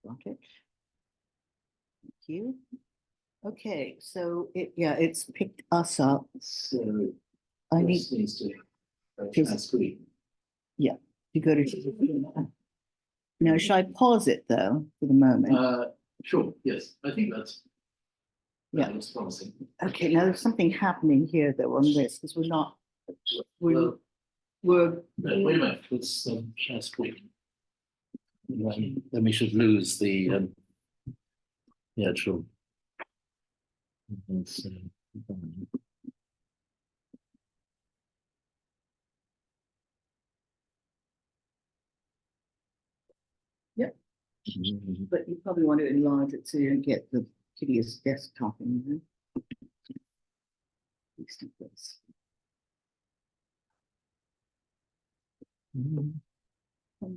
Got it. Thank you. Okay, so it's picked us up. So I need this needs to Just- screen. to go to. Now, should I pause it though for the moment? Sure, yes, I think that's Yeah. that looks promising. Okay, now there's something happening here though on this, because we're No, wait a minute, let's share screen. Then we should lose the actual. Let's, but you probably want to enlarge it so you don't get the hideous desktop in there. Come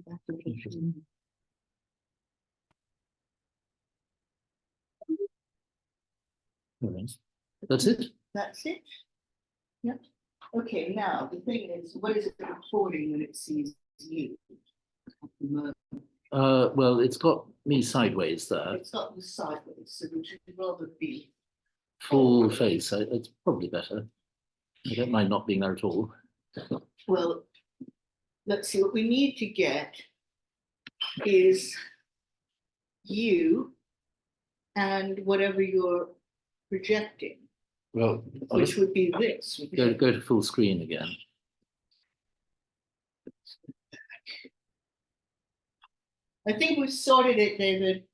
back a little. Interesting. That's it. That's it. Yep. Okay, now the thing is, what is it recording when it sees you? Well, it's got me sideways there, It's got the sideways, so it should rather be. full face. It's probably better. I don't mind not being there at all. Well, let's see, what we need to get is you and whatever you're projecting, Well, I'll which just would be this. go to full screen again. I think we sorted it, David.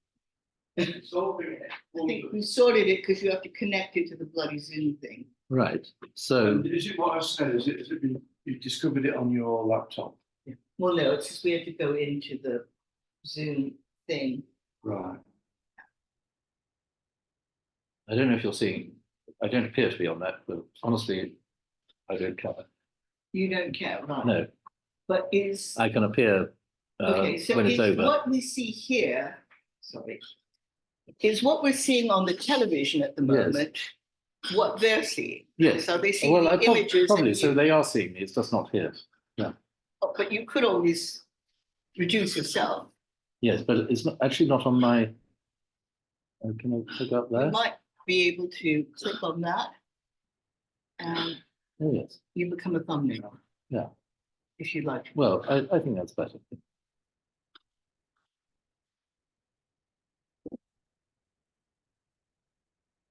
I think we sorted it because you have to connect it to the bloody Zoom thing. Right. So Is it what I said? Is it you discovered it on your laptop? Well, no, it's just we have to go into the Zoom thing. Right. I don't know if you're seeing. I don't appear to be on that, but honestly, I don't care. You don't care, right? No, But is I can appear okay, so when it's is over. what we see here, sorry, is what we're seeing on the television at the Yes. moment, what they're seeing. Yes. So they see Well, the images. probably. and So you- they are seeing me. It's just not here. Oh, but you could always reduce yourself. Yes, but it's not, actually not on my. Can I click up You there? might be able to click on that and Oh, yes. you become a thumbnail. Yeah. If you like. Well, I think that's better.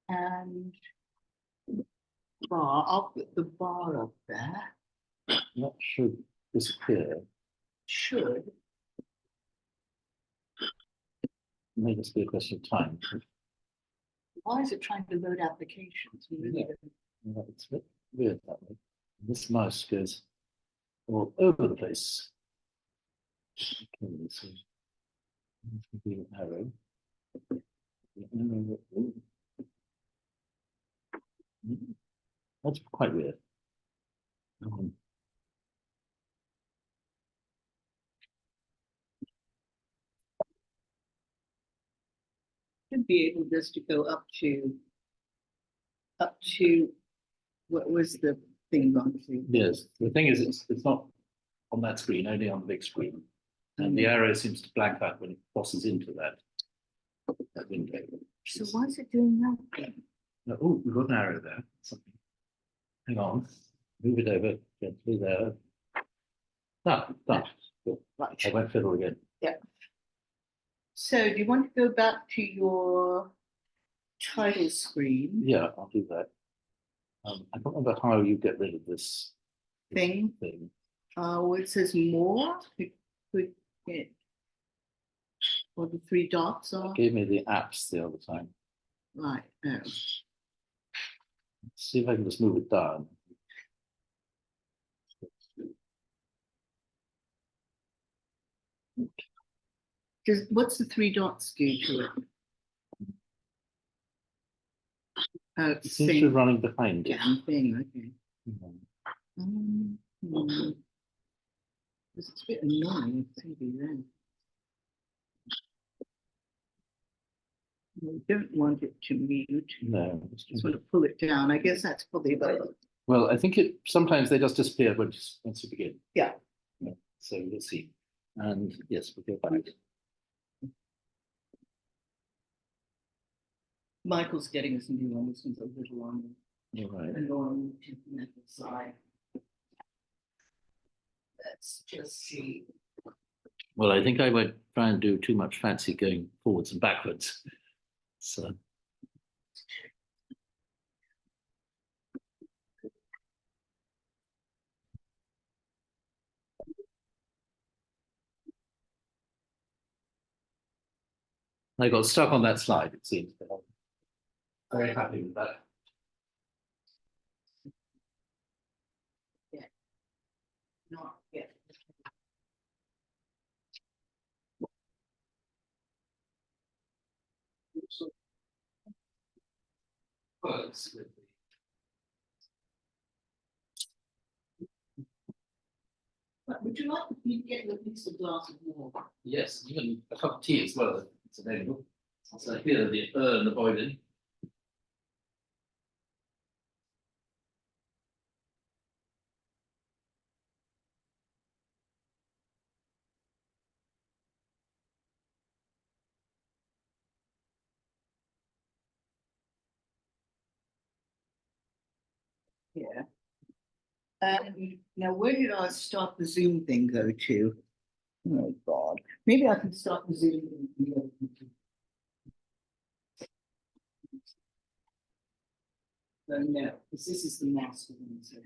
And bar, I'll put the bar up there. That should disappear. Should. May just be a question of time. Why is it trying to load applications? Yeah. It's a bit weird that way. This mouse goes all over the place. Okay, so this would be an arrow. Ooh. That's quite weird. Should be able just to go up to what was the thing on to? Yes, the thing is, it's not on that screen, only on the big screen. And the arrow seems to blank out when it crosses into that window. So why is it doing that thing? Oh, we've got an arrow there. Something. Hang on. Move it over gently there. That. Good. Right. I won't fiddle again. So do you want to go back to your title screen Yeah, I'll do that. I don't remember how you get rid of this thing? Where it says more, you could get or the three dots are. It gave me the apps the other time. Right. Oh. Let's see if I can just move it down. What's the three dots do to it? It seems to be running behind it. Damn thing, okay. Mhm. It's a bit annoying, maybe then. We don't want it to mute. No. Just want to pull it down. I guess that's probably about. Well, I think sometimes they just disappear once you begin. Yeah. So let's see. And yes, we'll go back. Michael's getting us a new one. This one's a little on You're right. the normal temperamental side. Let's just see. Well, I think I won't try and do too much fancy going forwards and backwards. So. I got stuck on that slide, it seems. But I'm very happy with that. Not yet. Works with But would you like me to get you a piece of glass of water? yes, even a cup of tea as well. It's available. So here the the boiling. Yeah. Now where did I start the Zoom thing go to? Oh, God. Maybe I can start the Zoom thing. No, because this is the master one. So.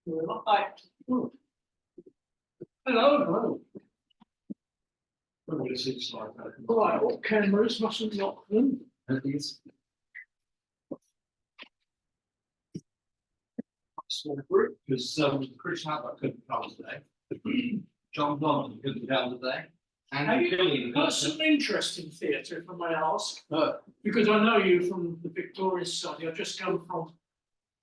Hi. Hello, hello. Well, it's like that. All right, what cameras mustn't knock them? These Small group, because Chris Howard couldn't come today. John Bond couldn't come today. Have And you Billy got some interest in theatre, if I may ask? Uh, Because I know you from the Victorian side. I've just come from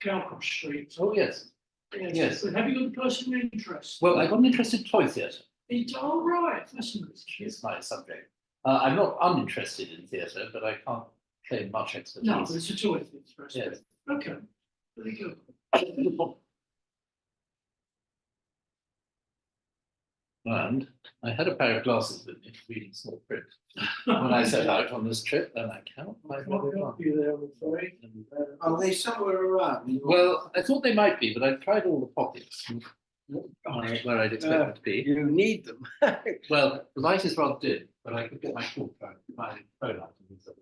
Calcutta Street. oh, yes. Yes. But have you got personal interest? Well, I got an interest in toy theatre. It's all right, fascinating. It's my subject. I'm not uninterested in theatre, but I can't claim much expertise. No, but it's a toy theatre. Yes. Okay, very good. And I had a pair of glasses with me reading small print when I set out on this trip, and I cannot find Not what they are. help you there, I'm afraid. Are they somewhere around? Well, I thought they might be, but I've tried all the pockets where I'd expect them to be. You need them. Well, the light is rather dim, but I could get my phone out. And so.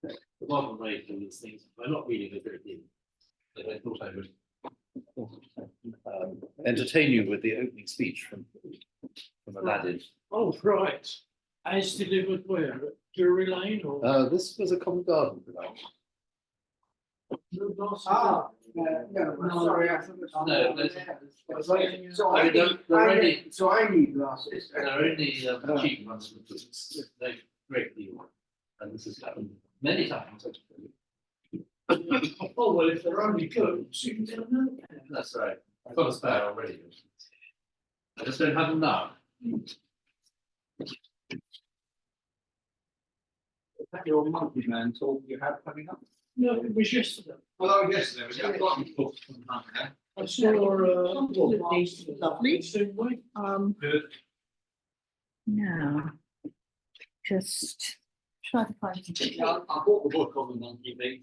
The modern way to do these things, I'm not reading a great deal, but I thought I would entertain you with the opening speech from Aladdin. Oh, right. As delivered where? At Drury Lane or? This was a Covent Garden production. No glasses? No, sorry, I thought it was. No, that's- So I need, so I need glasses. There are only cheap ones with this. They're great deal. And this has happened many times. Oh, well, if they're only good, you can get another pair. That's right. I've got a spare already. I just don't have them now. Is that your monkey man talk you had coming up? No, it was yesterday. Well, yesterday was that one book from there. I saw, Lovely. Soon, Good. Now, just try to find. Yeah, I bought the book on the monkey thing.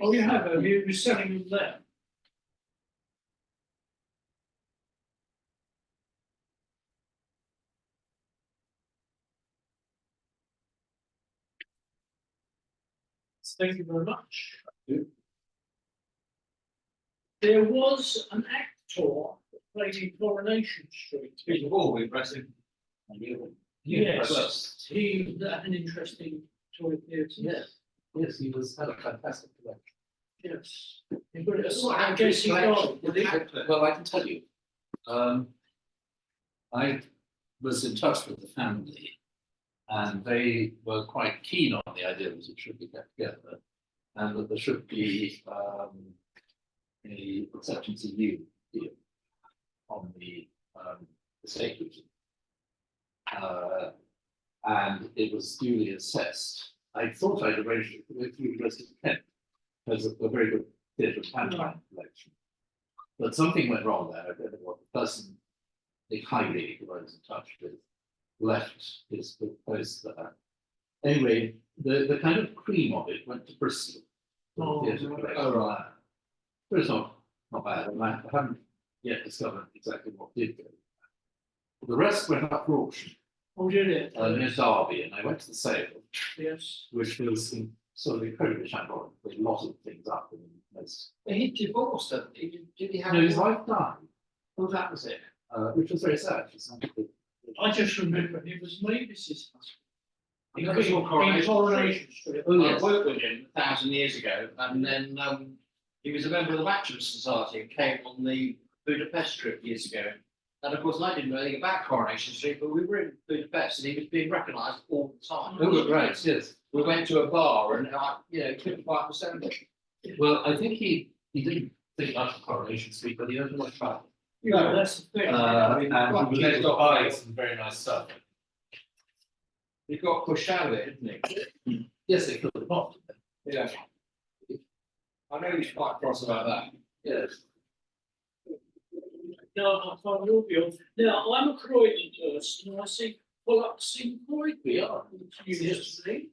oh, you have, you were selling them there. Thank you very much. There was an actor that played in Coronation Street. He's all impressive. Yes, he had an interesting toy theatre. Yes, yes, he had a fantastic collection. Yes. But I guess he got, did he? Well, I can tell you, I was in touch with the family, and they were quite keen on the idea that it should be kept together, and that there should be a acceptance of you deal on the estate agent. And it was duly assessed. I thought I'd arranged it with the University of Kent as a very good theatre and pantomime collection. But something went wrong there. I don't know what the person, the Kylie, who I was in touch with, left his post there. Anyway, the kind of cream of it went to Bristol. Oh, Theatre right. collection. But it's not bad. And I haven't yet discovered exactly what did go. The rest went up for auction Oh, did it? near Derby, and I went to the sale, Yes. which was sort of incredibly shambolic, with a lot of things up in most. He divorced her. Did he have? No, his wife died, Oh, that was it. which was very sad. She sounded I just remember he was Mavis's husband. He got his Coronation Coronation Street. Oh, I yes. worked with him 1,000 years ago, and then he was a member of the Bachelors Society and came on the Budapest trip years ago. And of course, I didn't know anything about Coronation Street, but we were in Budapest, and he was being recognised all the time. Oh, right, yes. We went to a bar, and couldn't quite understand it. Well, I think he didn't think much of Coronation Street, but he opened a travel. Yeah, that's the thing. I mean, And quite he was able keen to to buy buy. some very nice stuff. He got pushed out of it, didn't he? Yes, they killed him off. Yeah. I know he's quite cross about that. Yes. No, I find your view. Now, I'm a Croydon person, and I see Pollock's in Croydon. We are. University.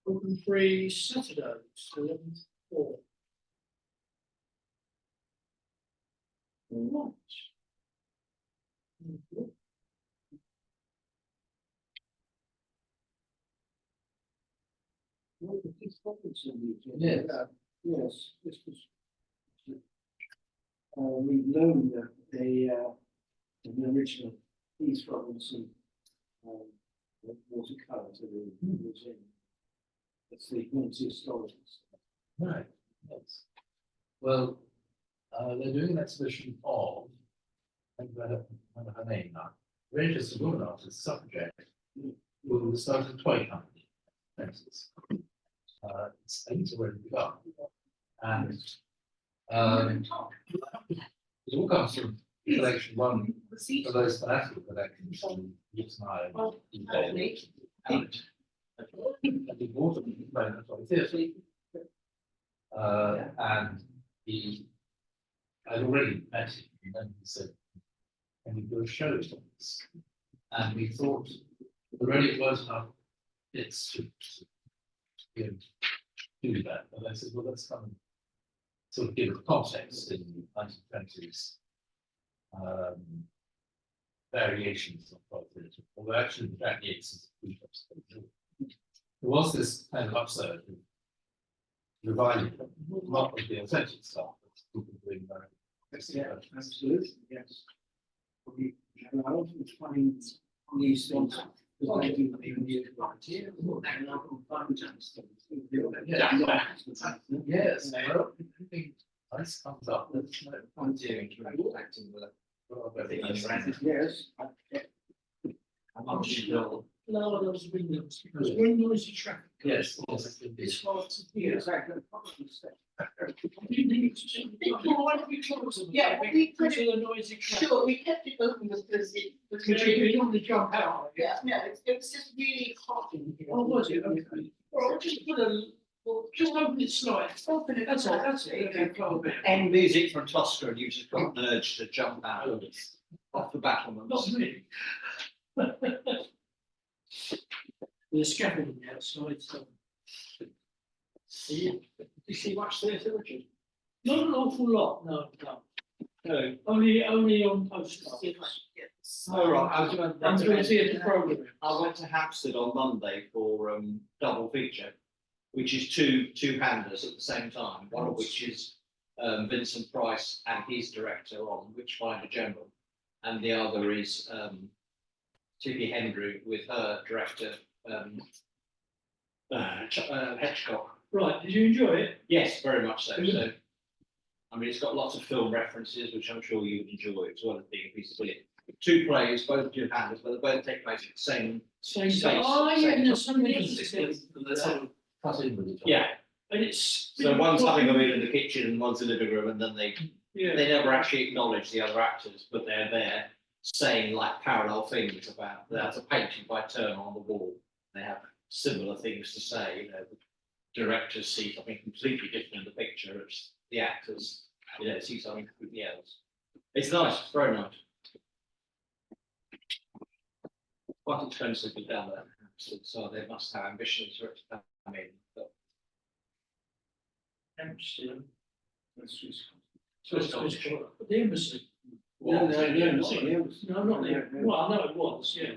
Open free Saturdays, 11 to 4. All right. Mhm. put the Peace Conference on the agenda. Yes. Yes, this was. We've known that an original Peace Robinson watercolour to the museum. It's the Haunted Stories. Right, yes. Well, they're doing an exhibition of, I think I don't have her name now, very interesting woman artist, suffragette, who started a toy company. Texas. It's already begun. And it all comes from collection one of those fanatical collections from Yeats and I. And he bought them in the 20th. And I'd already met him, and then he said, "Can you do a show of this?" And we thought there really was enough bits to do that. And I said, well, let's come and sort of give a context in the 1920s variations of politics. Although actually, Jack Yates is a precursor. There was this kind of upsurge of reviving not of the authentic stuff, but people doing their own. Absolutely, yes. We have a lot of finding these things. Because they do even need to volunteer, or they're not on fund and Yes, well, anything nice comes up, that's no Volunteering to acting with it. yes. I'm not sure. Lower those windows, because when noisy traffic. Yes, It's hard to hear. Exactly. You need to, why don't we close them? Yeah, we put Because of the noisy traffic. Sure, we kept it open because it was Because very, you normally jump out. yeah, no, it was just really hot in here. Oh, was it? Okay. Well, just put a, well, just open it slightly. Open it. That's all, that's it. Okay, go a bit. And music from Tosca, and you just got an urge to jump out off the battlements. Not me. There's scaffolding outside, so. Do you see much theatre, Richard? Not an awful lot, no. No. Only on postcards. Oh, right, I was going And through theatre programming. I went to Hampstead on Monday for double feature, which is two-handers at the same time, one of which is Vincent Price and his director on Witchfinder General, and the other is Tippi Hendry with her director Hitchcock. Right, did you enjoy it? Yes, very much so. So, I mean, it's got lots of film references, which I'm sure you would enjoy, as well as being a piece of brilliant. Two plays, both two-handers, but they both take place at the same. Same Space, time. Oh, yeah, same there's time. so many. Let's have a cut in with it. Yeah, And it's. so one's having a meal in the kitchen and one's in the living room, and then they Yeah. never actually acknowledge the other actors, but they're there saying like parallel things about there's a painting by Turner on the wall. They have similar things to say. You know, the directors see something completely different in the picture. It's the actors, see something completely else. It's nice, it's very nice. Quite expensive to down there, so they must have ambitions for it to come in. But Hampstead. That's just. The embassy. No, No, not the, No. well, I know it was, yeah.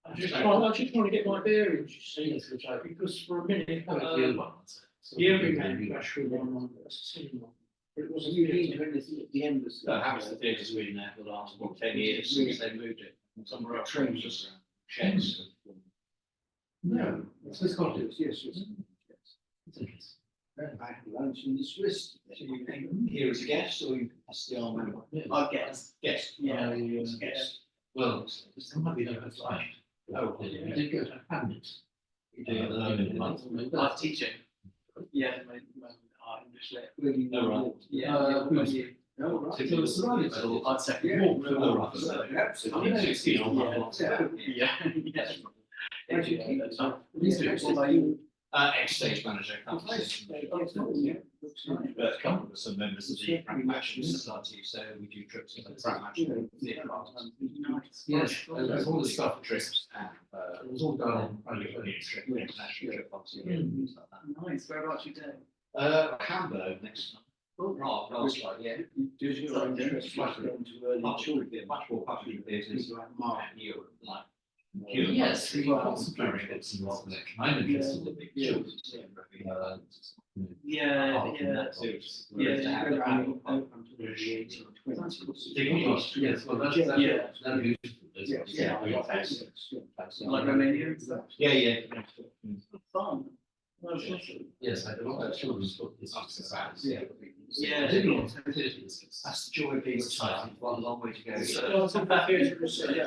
I just want to get my bearings, you see, because for a minute, the everyman crash through one, that's the same one. But it wasn't. You need to anything at the embassy. no, Hampstead Theatre's been there for the last 10 years since they moved it. Somewhere else, just sheds. No, it's this cottage. Yes, yes. It's interesting. I had lunch in the Swiss. So you came here as a guest, or you as the arm member? I guess. Guest. Yeah. Guest. Well, there might be no flight. Oh, We did go to Hamlet. You do it alone in a month. I'm teaching. Yeah, my art English lit. Really No, right. Yeah. who's- No, right. So it was surrounded by all- I'd say. Yeah. Walk through the No, rough. absolutely. Yeah, 16 on that one. Yeah. Yes. Where'd you keep it? These two, What about you? Ex-stage manager, Oh, nice. Oh, yeah. Looks nice. but a couple of us are members of the Frank Action Society, so we do trips to the Frank Action Theatre Arts. Yes, there's all the stuff. Trips and It was all done on European trip, international trip, obviously, Mm. things like that. Nice, whereabouts you doing? Hamburg next month. Right, last time, yeah. Does your interest much going to early Much children? more popular business Like Mark. in Europe, like Yes, we were concentrating on some rock collection. I'm interested in the children. Yes, well, that's beautiful. Like Romania and stuff. Yeah. Fun. Yes, I don't know, children's book is about. Yeah. Yeah. That's the joy of being retired. One long way to go. So, it's about theatre research.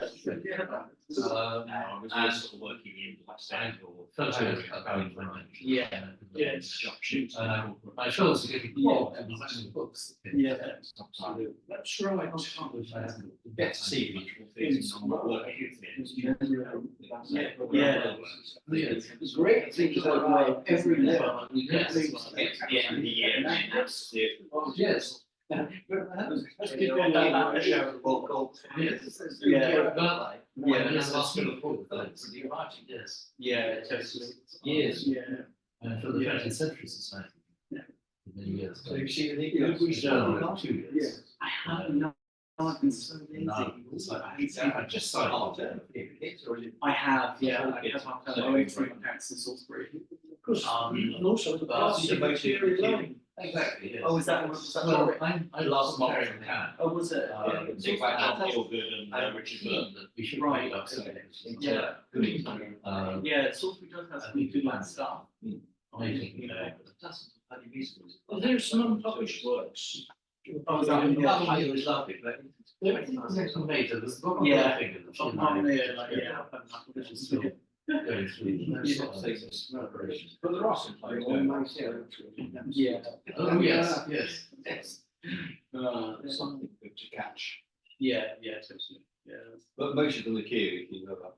I was sort of working in West End or. Yeah. Yes. My fellows are getting books. Yeah. That's right. Get to see beautiful things and not working Yeah. It's great things like every level. Yes. At the end of the year. Yes. Let's keep going down the show of book called. Yeah. Yeah, yes, last bit of book, you're right, yes. Yeah, totally. Years, Yeah. and for the 20th Century Society. Yeah. For many years. So you see the Yeah. we No, 2 years. I have no, I've been so lazy. No, it's like, I just signed off. I have, yeah, I have away from my parents in Salisbury. Because, and also the past cemetery alone. Exactly, yes. Oh, is that was that Well, right? I last month in Cannes. Oh, was it? Big back on Fieldgood and Richard Burton. Keen that we should Right, write up okay. something. Yeah. Yeah. Salisbury does have some good land stuff. I think, You know. Well, there's some unpublished works. Oh, is that- Yeah, I was lovely, but everything was actually made, so there's one Yeah. thing that Oh, she not might there, like, yeah. which is still going through those sort of things. But there are some places. Yeah. Oh, yes, yes. There's something good to catch. Yeah, totally. Yeah. But most of them are key if you've ever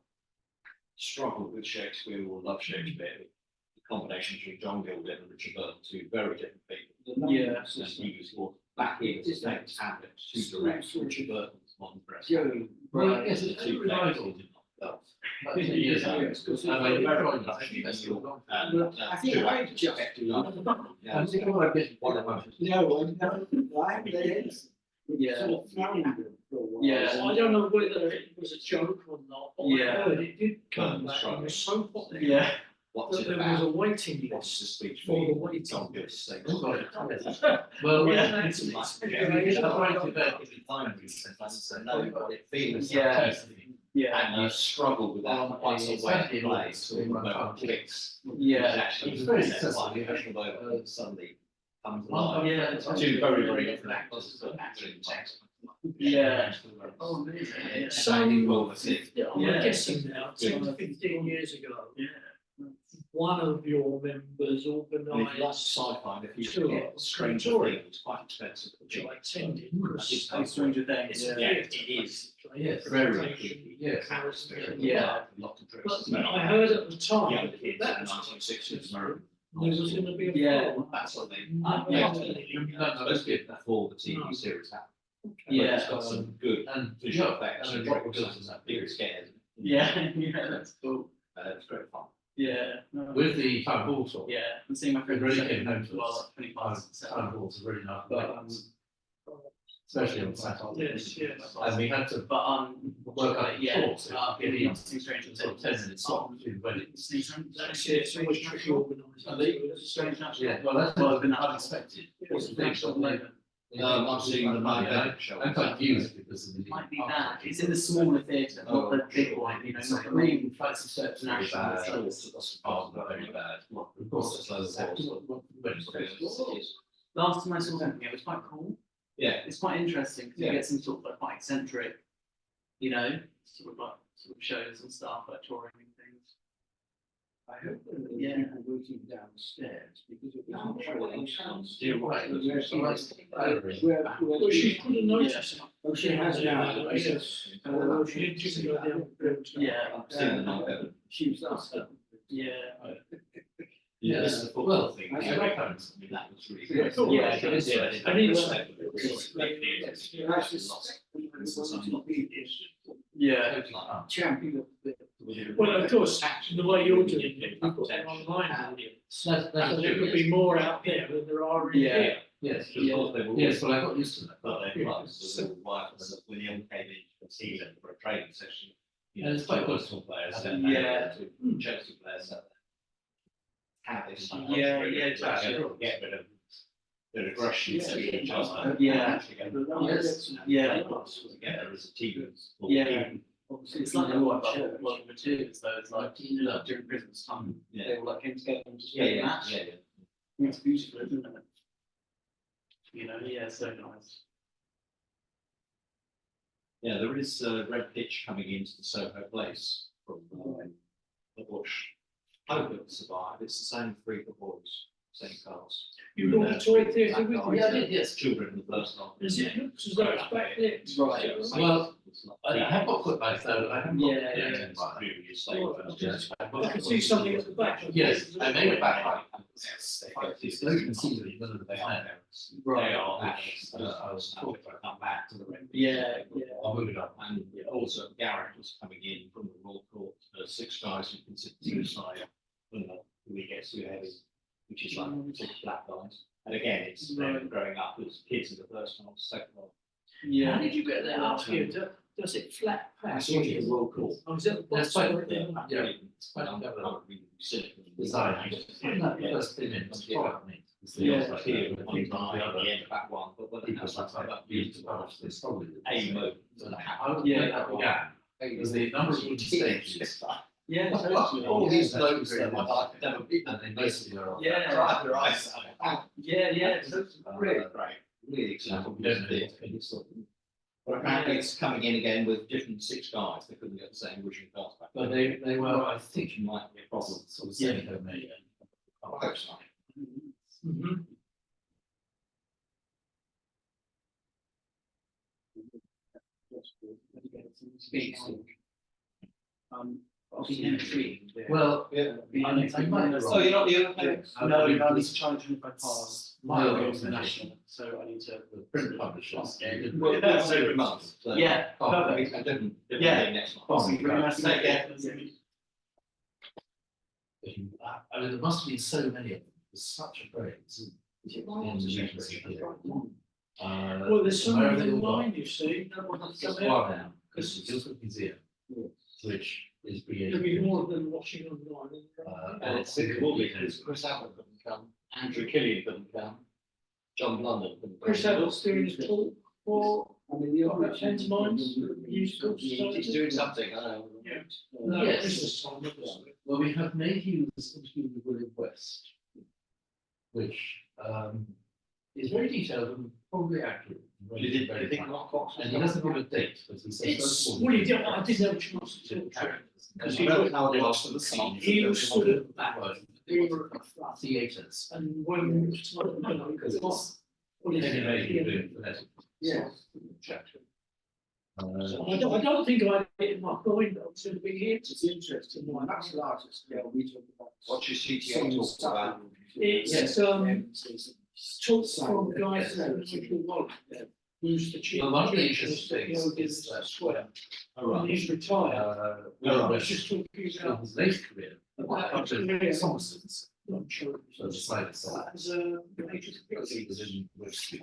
struggled with Shakespeare or love Shakespeare. The combination between John Gilbert and Richard Burton, two very different people. Yeah. And he was brought back in to take Hamlet to direct Richard Burton's modern press. Well, yes, it's a revival. About 2 years ago. And I remember I think that's your. I think I just. I'm thinking about getting one of them. Why there is. Yeah. Sort of floundering for a while. Yeah. I don't know whether it was a joke or not, but I Yeah. heard it did come back and was so popular. Yeah. What's That it there was a about? waiting What's the list speech? for the waiting John list. Gilbert. Well, Yeah. it's Like, it feels. Yeah. Yeah. And you struggle with that quite a way in place in my where it clicks. Yeah. Actually, It's very it's successful. like the emotional moment suddenly comes Oh, alive. yeah. Two very, very different actors, but actually in text. Yeah. Oh, amazing. Yeah. So, Acting well received. yeah, I'm Yeah. guessing now, 10 to Yeah. 15 years ago, Yeah. one of your members And if you like organised, sci-fi, if you Sure. get Stranger Things, it's quite expensive. which I attended, It's Oh, Stranger Things. Yeah, it is. Yes, Very, yes. atmosphere. Yeah. Lot of But drinks. I heard at the time Young that kids in that the was 1960s, American. there was going to be a Yeah. film. That's what they. Yeah. Supposed to be before the TV series happened. But Yeah. It's got some good And visual effects. and And the rock rock was that big scared. Yeah. Yeah. That's cool. It's great fun. Yeah. No. with the town hall tour. Yeah. I'm seeing my friend Really came home to well, us. at 25. Town halls are really nice, But especially on Saturday. Yes. And we had to but work out yeah. shorts. In the Stranger Sort of 10 minutes slot between weddings. That's it, it's always tricky organised. Are they strange natural? Yeah, well, that's Well, what been unexpected. What's the thing at the moment? I'm seeing the Night show. I'm confused because of the. Might be that. It's in the smaller theatre, not the big one, you know, not the main flights of steps. national. Very bad. Of course, it's those Last time I saw something, it was quite cool. Yeah. It's quite interesting because Yeah. you get some sort of like quite eccentric, you know, sort of shows and stuff, like touring and things. I hope there are Yeah. people waiting downstairs because it I'm was. sure they'll come. You're right. Well, she put a notice up. Oh, she has now. Yes. She did just go down. Yeah. I've seen the Night She was asked. Yeah. Yeah, this is the football thing. That's Yeah, right. I mean, that was really good. Yeah, it is. I need Yeah. Champion of the. Well, of course, the way you're doing it, you've got an online audience. So there would be more out there than there are in Yeah. here. Yes, Yeah. yes, well, I got used to that. But they closed, so the wife was, when the young came in to see them for a training session, You know, it's quite Arsenal players. and Yeah. Chelsea players. Have this. Yeah, exactly. Get rid of the aggression. Yeah. So you just Yeah. actually go, Yes. Yeah. together as a team. Yeah. It's like the one the two, so it's like, you know, during Christmas time, Yeah. they all like came together and just Yeah, played a yeah, match. yeah, yeah. It's beautiful, isn't it? You know, yeah, so nice. Yeah, there is a red pitch coming into the Soho Place from the Bush. Hope it will survive. It's the same three for boys, same cars. You brought the toy theatre with you? Yeah, I did, yes, children in the first half. Does it look as though it's back there? Right. Well, I have got footbthose though, I haven't got. Yeah. Previous I can see something at the back. Yes, I made it back. It's no conceivably none of the have. They are actually, I was talking about come back to the red. Yeah, yeah. I'll move it up, and also Garrett was coming in from the Royal Court, 6 guys who can sit to the side. When we get too heavy, which is like sort of flat lines. And again, it's them growing up as kids in the first half, second half. Yeah. How did you get that up here? Does it flat I pack? saw it in the Royal Court. Oh, is that the That's bottom? quite, yeah, it's quite design. First thing in, it's quite neat. Yeah. Like here, with one line, the end back one, but when it has like that beautiful, it's probably a mode. Yeah. Because the number of stages. Yeah, All these blokes that I've never been, and they basically are. Yeah. Drive their eyes out. Yeah, yeah, it's Really great, really exciting. But apparently it's coming in again with different 6 guys, they couldn't get the same original cars back. But they were, I think it might be a problem, sort of saying homemade. I hope so. Mhm. Well, Yeah. I might be wrong. Oh, you're not the other. No, I need to try and if I pass. My international, so I need to. The print publishers. Well, that's every month. So. Yeah, Oh, perfect. I didn't. Yeah. Next month. Awesome, very nice to Take care. I mean, there must be so many of them, there's such a praise. Well, there's some of them in mind, you see. Just one now, because it's just a museum, which is There'll be created. more of them watching online. And it's It will be, because Chris Abbott couldn't come, Andrew Killian couldn't come, John London couldn't come. Chris Abbott's doing his talk for I mean, the about 10 minds, musical He's doing something, I know. Yeah. Yes. Christmas time, obviously. Well, we have made Hughes interview with William West, which is very detailed and probably accurate. You think Mark Fox was And he doesn't give a date, but he says. It's, well, you did, I didn't have a chance to talk to him. Because I don't know how they lost to the scene. He was sort of They were theatres. And when, Because it's. what is Anyway, you're it? doing phonetic. Yeah. Chapter. I don't think I had it in my mind, I was going to be here. It's interesting, one, that's the artist, yeah, we talk about. What's your CTO talk about? It's, talks from guys that Michael Wallach, who's the chief. Well, one of the interesting You things know, is is that- square. All right. He's retired. Well, I was it's just talking in about. his later career. Yeah. Somerson's. I'm sure. So the slide itself. As a. Because he was in West Street.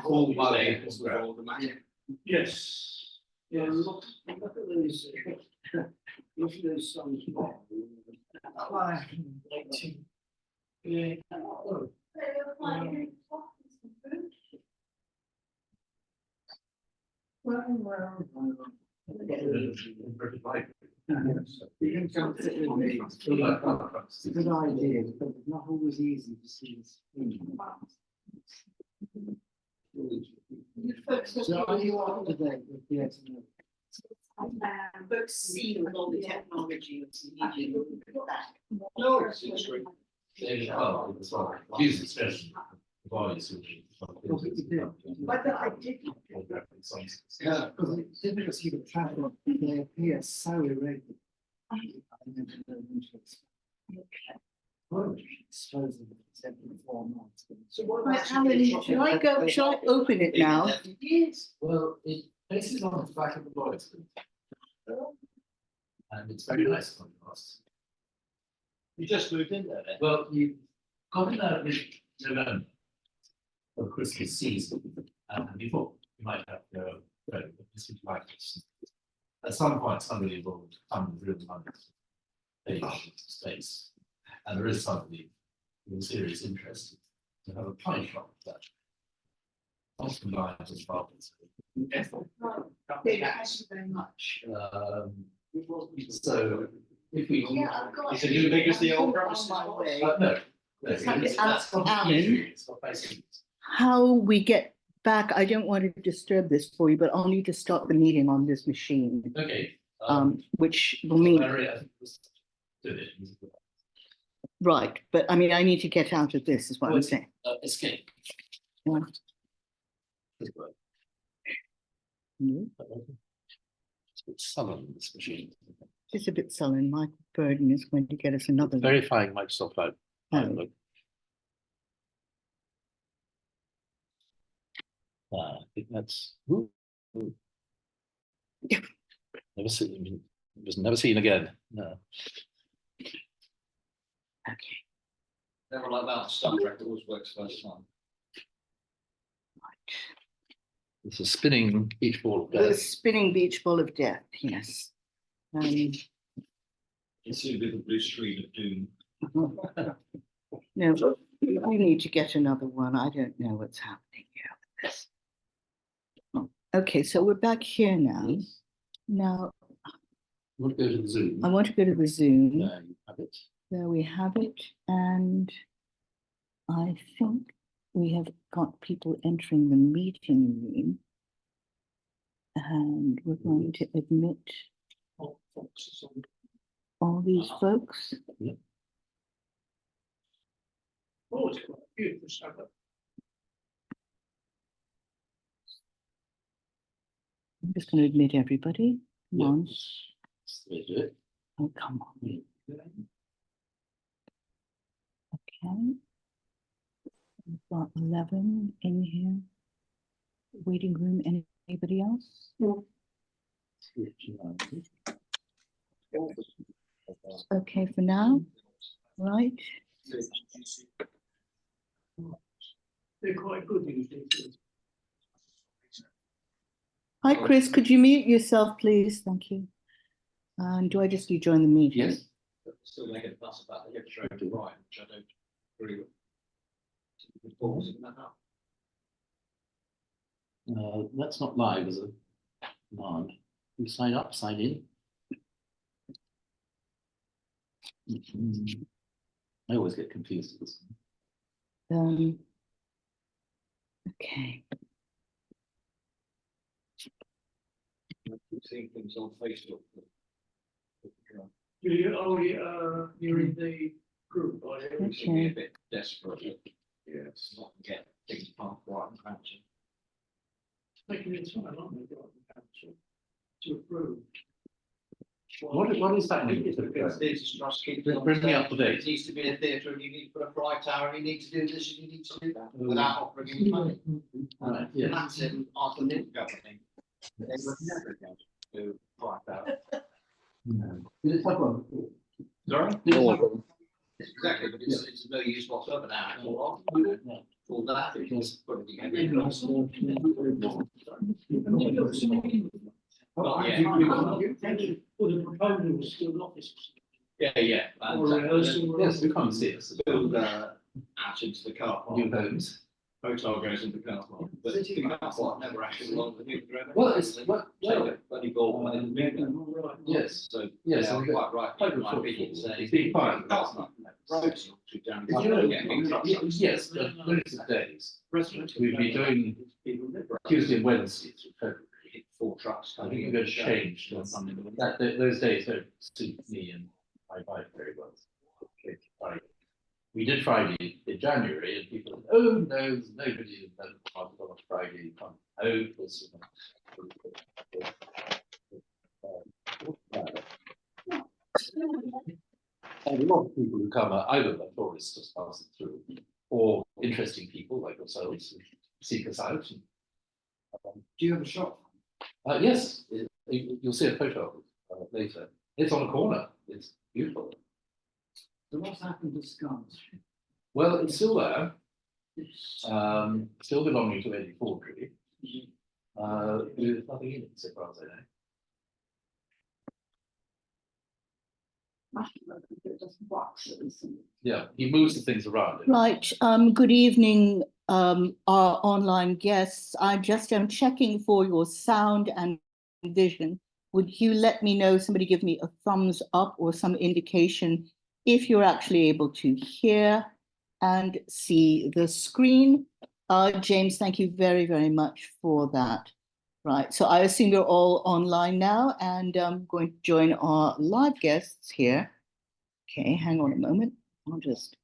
All money was automatic. Yes. Yeah, look at those, look at those songs. Yeah. You can come sit with me. It's a good idea, but it's not always easy to see this. So are you up to date with the estimate? Folks see with all the technology. No, it's great. Use expression. Voice, which. But I did. Yeah, because it's difficult to see the traffic, they appear so irregular. I never know when to expect. Well, supposedly it's every 4 months. So what Right, about? Alan, shall I go, shall I open it now? Yes. Well, it faces on the back of the voice. And it's very nice contrast. You just moved in there then? Well, you got in there in November of Christmas season, and before you might have to go, but this is like this. at some point, somebody will come with real money. Pay for space, and there is somebody with serious interest to have a pie shop that. Often lines as well. David, thank you very much. So if we. Yeah, I've got. Is it as big as the old On premises my was? way. No. It's like It's- Alan. it's not basically- How we get back, I don't want to disturb this for you, but I'll need to start the meeting on this machine, Okay. which will mean, Larry, I think was- did it. right, but I mean, I need to get out of this, is what I'm saying. Escape. Yeah. This way. No, It's a bit sullen, this machine. just a bit sullen. Michael Burden is going to get us another one. Verifying Microsoft Outlook. Oh. I think that's never seen. It was never seen again. No. Okay, Never like that, Star Trek always works first time. It's a spinning beach ball of the death. spinning beach ball of death, yes. It's a bit of blue screen of doom. No, we need to get another one. I don't know what's happening here with this. Oh, okay, so we're back here now. Now, Want to go to the Zoom? I want to go to the Zoom. There you have it. There we have it, and I think we have got people entering the meeting room. And we're going to admit Oh, Fox is on. all these folks. Oh, it's quite beautiful stuff. I'm just going to admit everybody. Come on. That's the way to do it. Oh, come on. Okay. We've got 11 in here. Waiting room, anybody else? Okay for now, right? They're quite good these days. Hi, Chris, could you mute yourself, please? Thank you. And do I just join the meeting? Yes. Still making a fuss about the extra to right, which I don't agree with. Pausing that up. That's not live as a command. You sign up, sign in. I always get confused with this. Okay, I keep seeing things on Facebook. You're in the group, are you? It seems to be a bit desperate. Yes, not to get things past right and council. Taking it time, aren't they, Garden Council, to approve? What is that? Because theaters trust keep it on Bring me up stage. to date. It needs to be a theatre and you need to put a fly tower, and you need to do this, and you need to do that, without offering any money. Right, And that's in Arthur Lindgren, I think. They would never go to fly tower. Did it have one? Sorry? Did it have one? Exactly, but it's of no use whatsoever now, it's all for that, because put it together. Well, yeah. Well, the proposal was still not this. Yeah. Or rehearsal. Yes, we come and see us. Build out into the car park. New homes. Hotel goes into the car park, but the car park never actually belongs to the people. Well, it's, well, Bloody ball, and then move them. Right. yes. So, Yes, yeah, so I'm we've got quite right. quite in my good opinion, football. saying It's been fine. that's not- roads not too damn- If you know, Yeah, big trucks. yes, those are days. Residents. We'd be doing People live right. Tuesday and Wednesday through February. 4 trucks. I think you're going to change on Sunday. That, those days don't suit me and my wife very well. Okay, Friday. We did Friday in January and people, said, oh, no, there's nobody that on Friday. You can't. Oh, it was. And a lot of people who come are either the tourists just passing through, or interesting people like yourselves who seek us out. Do you have a shop? Yes, you'll see a photo of it later. It's on a corner. It's beautiful. So what's happened to Scones? Well, it's still there. Still belonging to Lady Fordry. There's nothing in it, so far as I know. Yeah, he moves the things around. Right, good evening, our online guests. I just am checking for your sound and vision. Would you let me know, somebody give me a thumbs up or some indication if you're actually able to hear and see the screen? James, thank you very, very much for that. Right, so I assume you're all online now, and I'm going to join our live guests here. Okay, hang on a moment. I'll just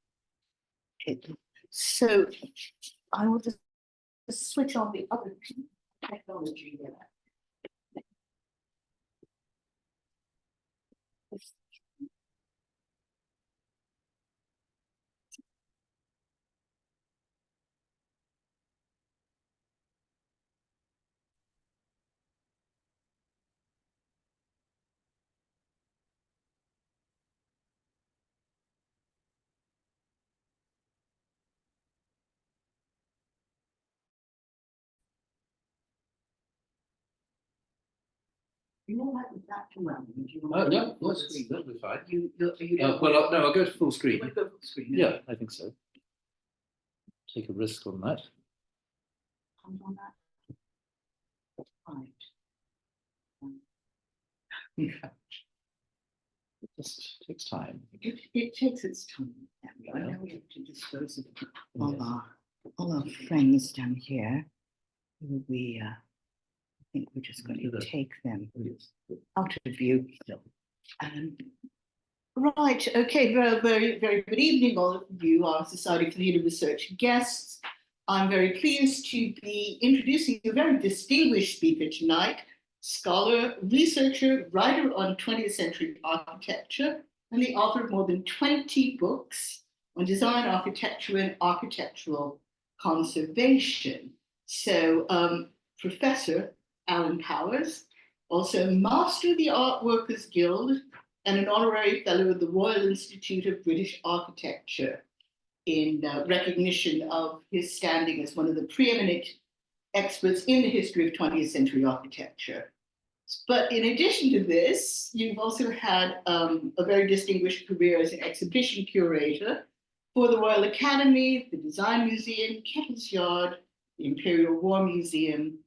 so I will just switch on the other technology there. You know what, back to round. Yeah, that'll be fine. You Well, no, I'll go to full you screen. want to go full screen? Yeah, I think so. Take a risk on that. Comes on that. Right. It just takes time. It takes its time. I Yeah. know we have to dispose of all our friends down here. I think we're just going to take them out of view. Right, okay, very, very, very good evening, all of you, our Society for Theatre Research guests. I'm very pleased to be introducing a very distinguished speaker tonight, scholar, researcher, writer on 20th century architecture, and the author of more than 20 books on design, architecture, and architectural conservation. So, Professor Alan Powers, also Master of the Art Workers Guild, and an honorary fellow of the Royal Institute of British Architecture in recognition of his standing as one of the preeminent experts in the history of 20th century architecture. But in addition to this, you've also had a very distinguished career as an exhibition curator for the Royal Academy, the Design Museum, Kettle's Yard, the Imperial War Museum,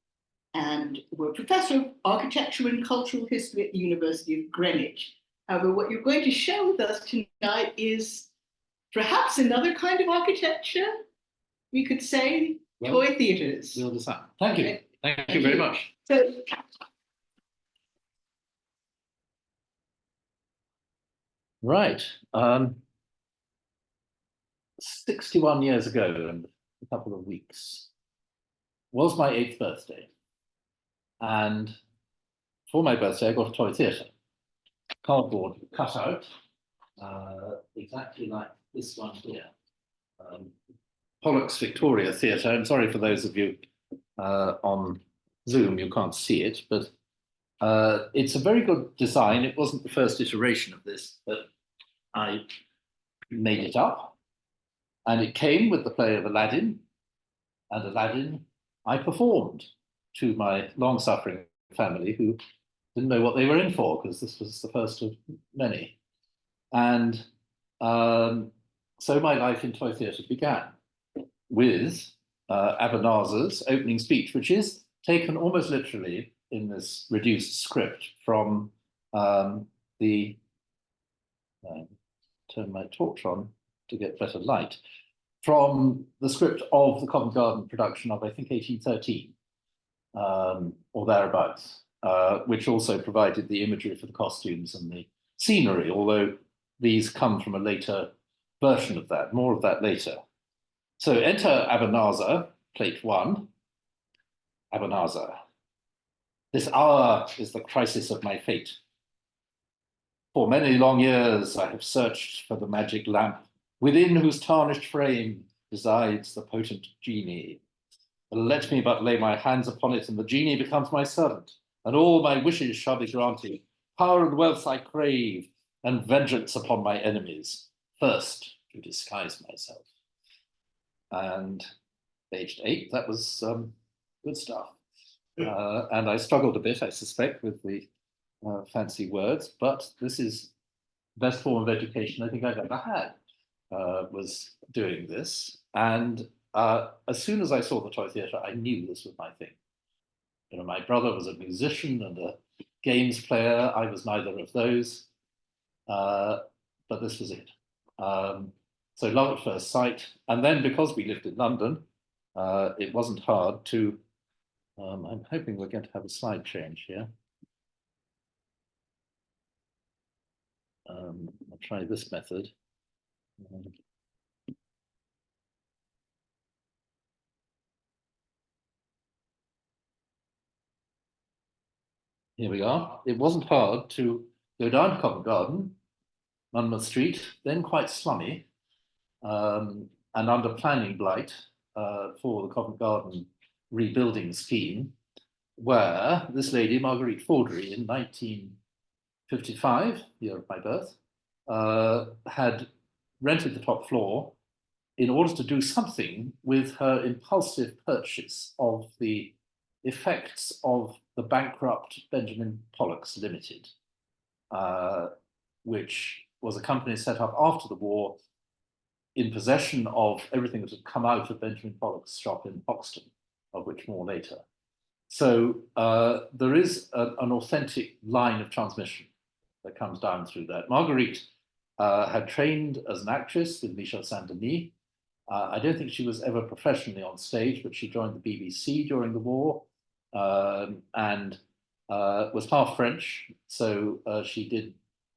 and were professor of architecture and cultural history at the University of Greenwich. However, what you're going to share with us tonight is perhaps another kind of architecture, we could say, toy theatres. We'll decide. Thank you. Thank you very much. So, Right. 61 years ago and a couple of weeks was my 8th birthday. And for my birthday, I got a toy theatre. Cardboard cutout, exactly like this one here. Pollock's Victoria Theatre. I'm sorry for those of you on Zoom, you can't see it, but it's a very good design. It wasn't the first iteration of this, but I made it up. And it came with the play of Aladdin, and Aladdin I performed to my long-suffering family who didn't know what they were in for, because this was the first of many. And so my life in toy theatre began with Abenazar's opening speech, which is taken almost literally in this reduced script from the, turn my torch on to get better light, from the script of the Covent Garden production of, I think, 1813, or thereabouts. Which also provided the imagery for the costumes and the scenery, although these come from a later version of that, more of that later. So enter Abenazar, plate 1. Abenazar. This hour is the crisis of my fate. For many long years I have searched for the magic lamp, within whose tarnished frame resides the potent genie. Let me but lay my hands upon it, and the genie becomes my servant, and all my wishes shall be granted. Power and wealth I crave, and vengeance upon my enemies, first to disguise myself. And aged 8, that was good stuff. And I struggled a bit, I suspect, with the fancy words, but this is best form of education I think I've ever had, was doing this. And as soon as I saw the toy theatre, I knew this was my thing. You know, my brother was a musician and a games player. I was neither of those, but this was it. So love at first sight. And then because we lived in London, it wasn't hard to, I'm hoping we're going to have a slide change here. I'll try this method. Here we are. It wasn't hard to go down to Covent Garden, Monmouth Street, then quite slummy, and under planning blight for the Covent Garden rebuilding scheme, where this lady, Marguerite Fawdry, in 1955, year of my birth, had rented the top floor in order to do something with her impulsive purchase of the effects of the bankrupt Benjamin Pollock's Limited, which was a company set up after the war in possession of everything that had come out of Benjamin Pollock's shop in Hoxton, of which more later. So there is an authentic line of transmission that comes down through that. Marguerite had trained as an actress with Michel Saint-Denis. I don't think she was ever professionally on stage, but she joined the BBC during the war, and was half French. So she did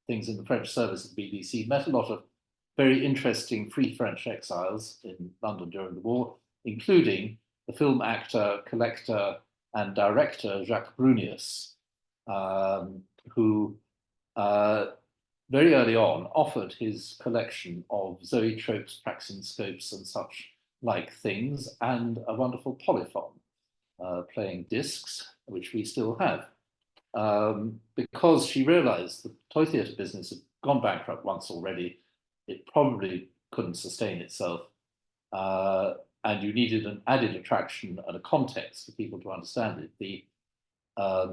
things in the French service at the BBC, met a lot of very interesting free French exiles in London during the war, including the film actor, collector, and director Jacques Brunius, who very early on offered his collection of zoetropes, praxinoscopes, and such like things, and a wonderful polyphon playing discs, which we still have. Because she realized the toy theatre business had gone bankrupt once already, it probably couldn't sustain itself, and you needed an added attraction and a context for people to understand it. The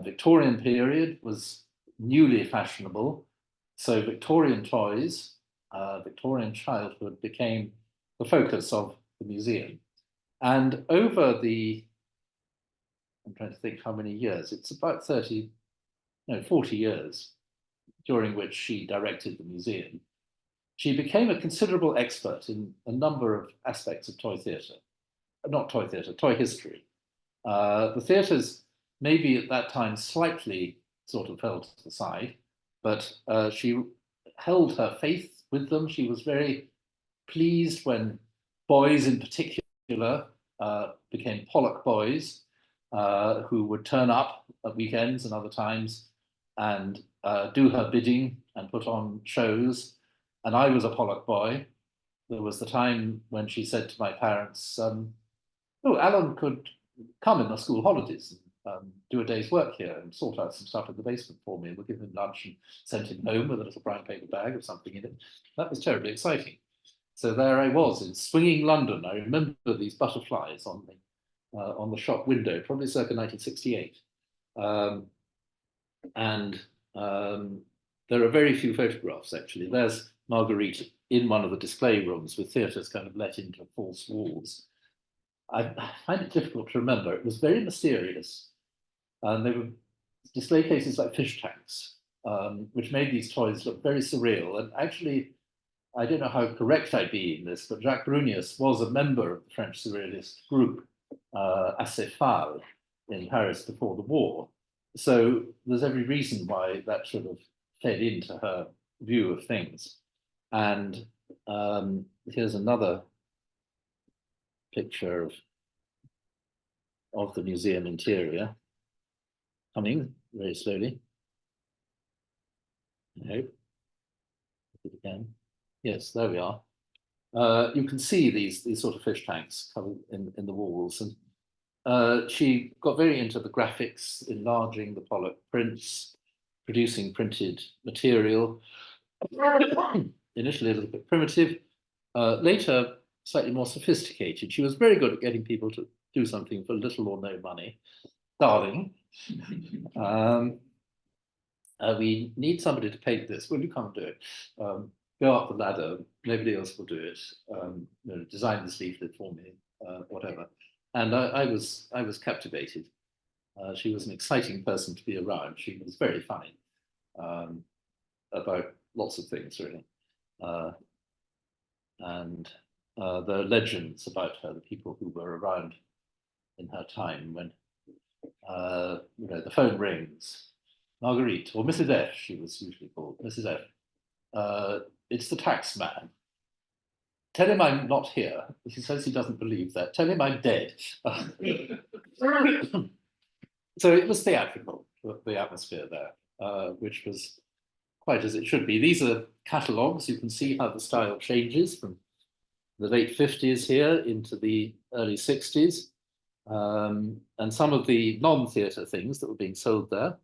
Victorian period was newly fashionable, so Victorian toys, Victorian childhood became the focus of the museum. And over the, I'm trying to think how many years, it's about 40 years during which she directed the museum, she became a considerable expert in a number of aspects of toy theatre. Not toy theatre, toy history. The theatres maybe at that time slightly sort of fell to the side, but she held her faith with them. She was very pleased when boys in particular became Pollock boys, who would turn up at weekends and other times and do her bidding and put on shows. And I was a Pollock boy. There was the time when she said to my parents, oh, Alan could come in the school holidays and do a day's work here and sort out some stuff in the basement for me. And we'll give him lunch and send him home with a little brown paper bag of something in it. That was terribly exciting. So there I was in swinging London. I remember these butterflies on the shop window, probably circa 1968. There are very few photographs, actually. There's Marguerite in one of the display rooms with theatres kind of let into false walls. I find it difficult to remember. It was very mysterious. And they were display cases like fish tanks, which made these toys look very surreal. And actually, I don't know how correct I'd be in this, but Jacques Brunius was a member of the French surrealist group, Acéphale, in Paris before the war. So there's every reason why that sort of fed into her view of things. And here's another picture of the museum interior, coming very slowly. I hope. Again. Yes, there we are. You can see these sort of fish tanks covered in the walls. And she got very into the graphics, enlarging the Pollock prints, producing printed material. Initially a little bit primitive, later slightly more sophisticated. She was very good at getting people to do something for little or no money. Darling. we need somebody to paint this. Will you come and do it? Go up the ladder. Nobody else will do it. Design this leaflet for me, whatever. And I was captivated. She was an exciting person to be around. She was very funny about lots of things, really. And there are legends about her, the people who were around in her time when the phone rings. Marguerite, or Mrs. F, she was usually called, Mrs. F. It's the tax man. Tell him I'm not here. He says he doesn't believe that. Tell him I'm dead. So it was theatrical, the atmosphere there, which was quite as it should be. These are catalogues. You can see how the style changes from the late 50s here into the early 60s. And some of the non-theatre things that were being sold there.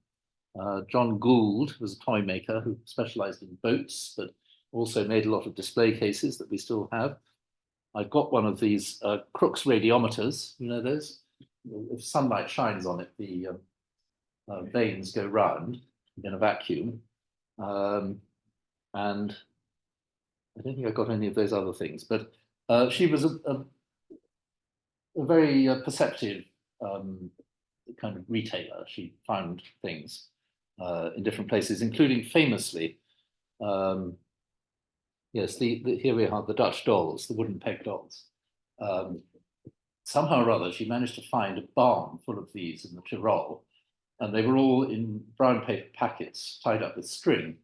John Gould was a toy maker who specialized in boats, but also made a lot of display cases that we still have. I've got one of these Crookes radiometers, you know those? If sunlight shines on it, the vanes go round in a vacuum. And I don't think I got any of those other things, but she was a very perceptive kind of retailer. She found things in different places, including famously, yes, here we are, the Dutch dolls, the wooden peg dolls. Somehow or other, she managed to find a barn full of these in the Tyrol, and they were all in brown paper packets tied up with string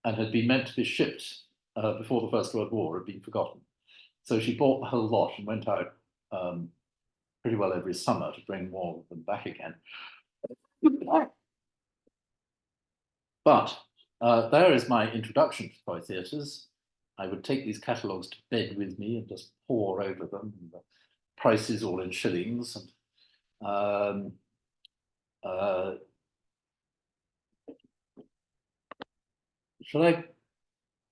and had been meant to be shipped before the First World War, had been forgotten. So she bought the whole lot and went out pretty well every summer to bring more of them back again. But there is my introduction to toy theatres. I would take these catalogues to bed with me and just pore over them, and the prices all in shillings. And, shall I,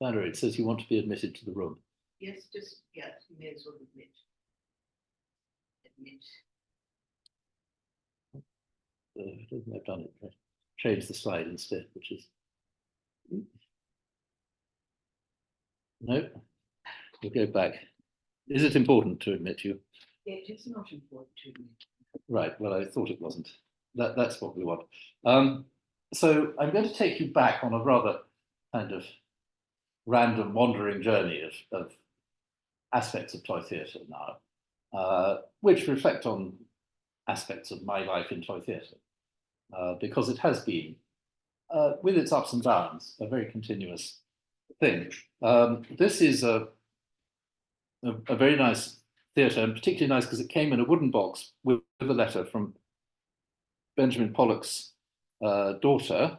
Valerie, it says you want to be admitted to the room. Yes, just, yeah, you may as well admit. I don't think I've done it. Change the slide instead, which is no. We'll go back. Is it important to admit you? It is not important to me. Right. Well, I thought it wasn't. That's what we want. So I'm going to take you back on a rather kind of random wandering journey of aspects of toy theatre now, which reflect on aspects of my life in toy theatre, because it has been, with its ups and downs, a very continuous thing. This is a very nice theatre, and particularly nice because it came in a wooden box with a letter from Benjamin Pollock's daughter,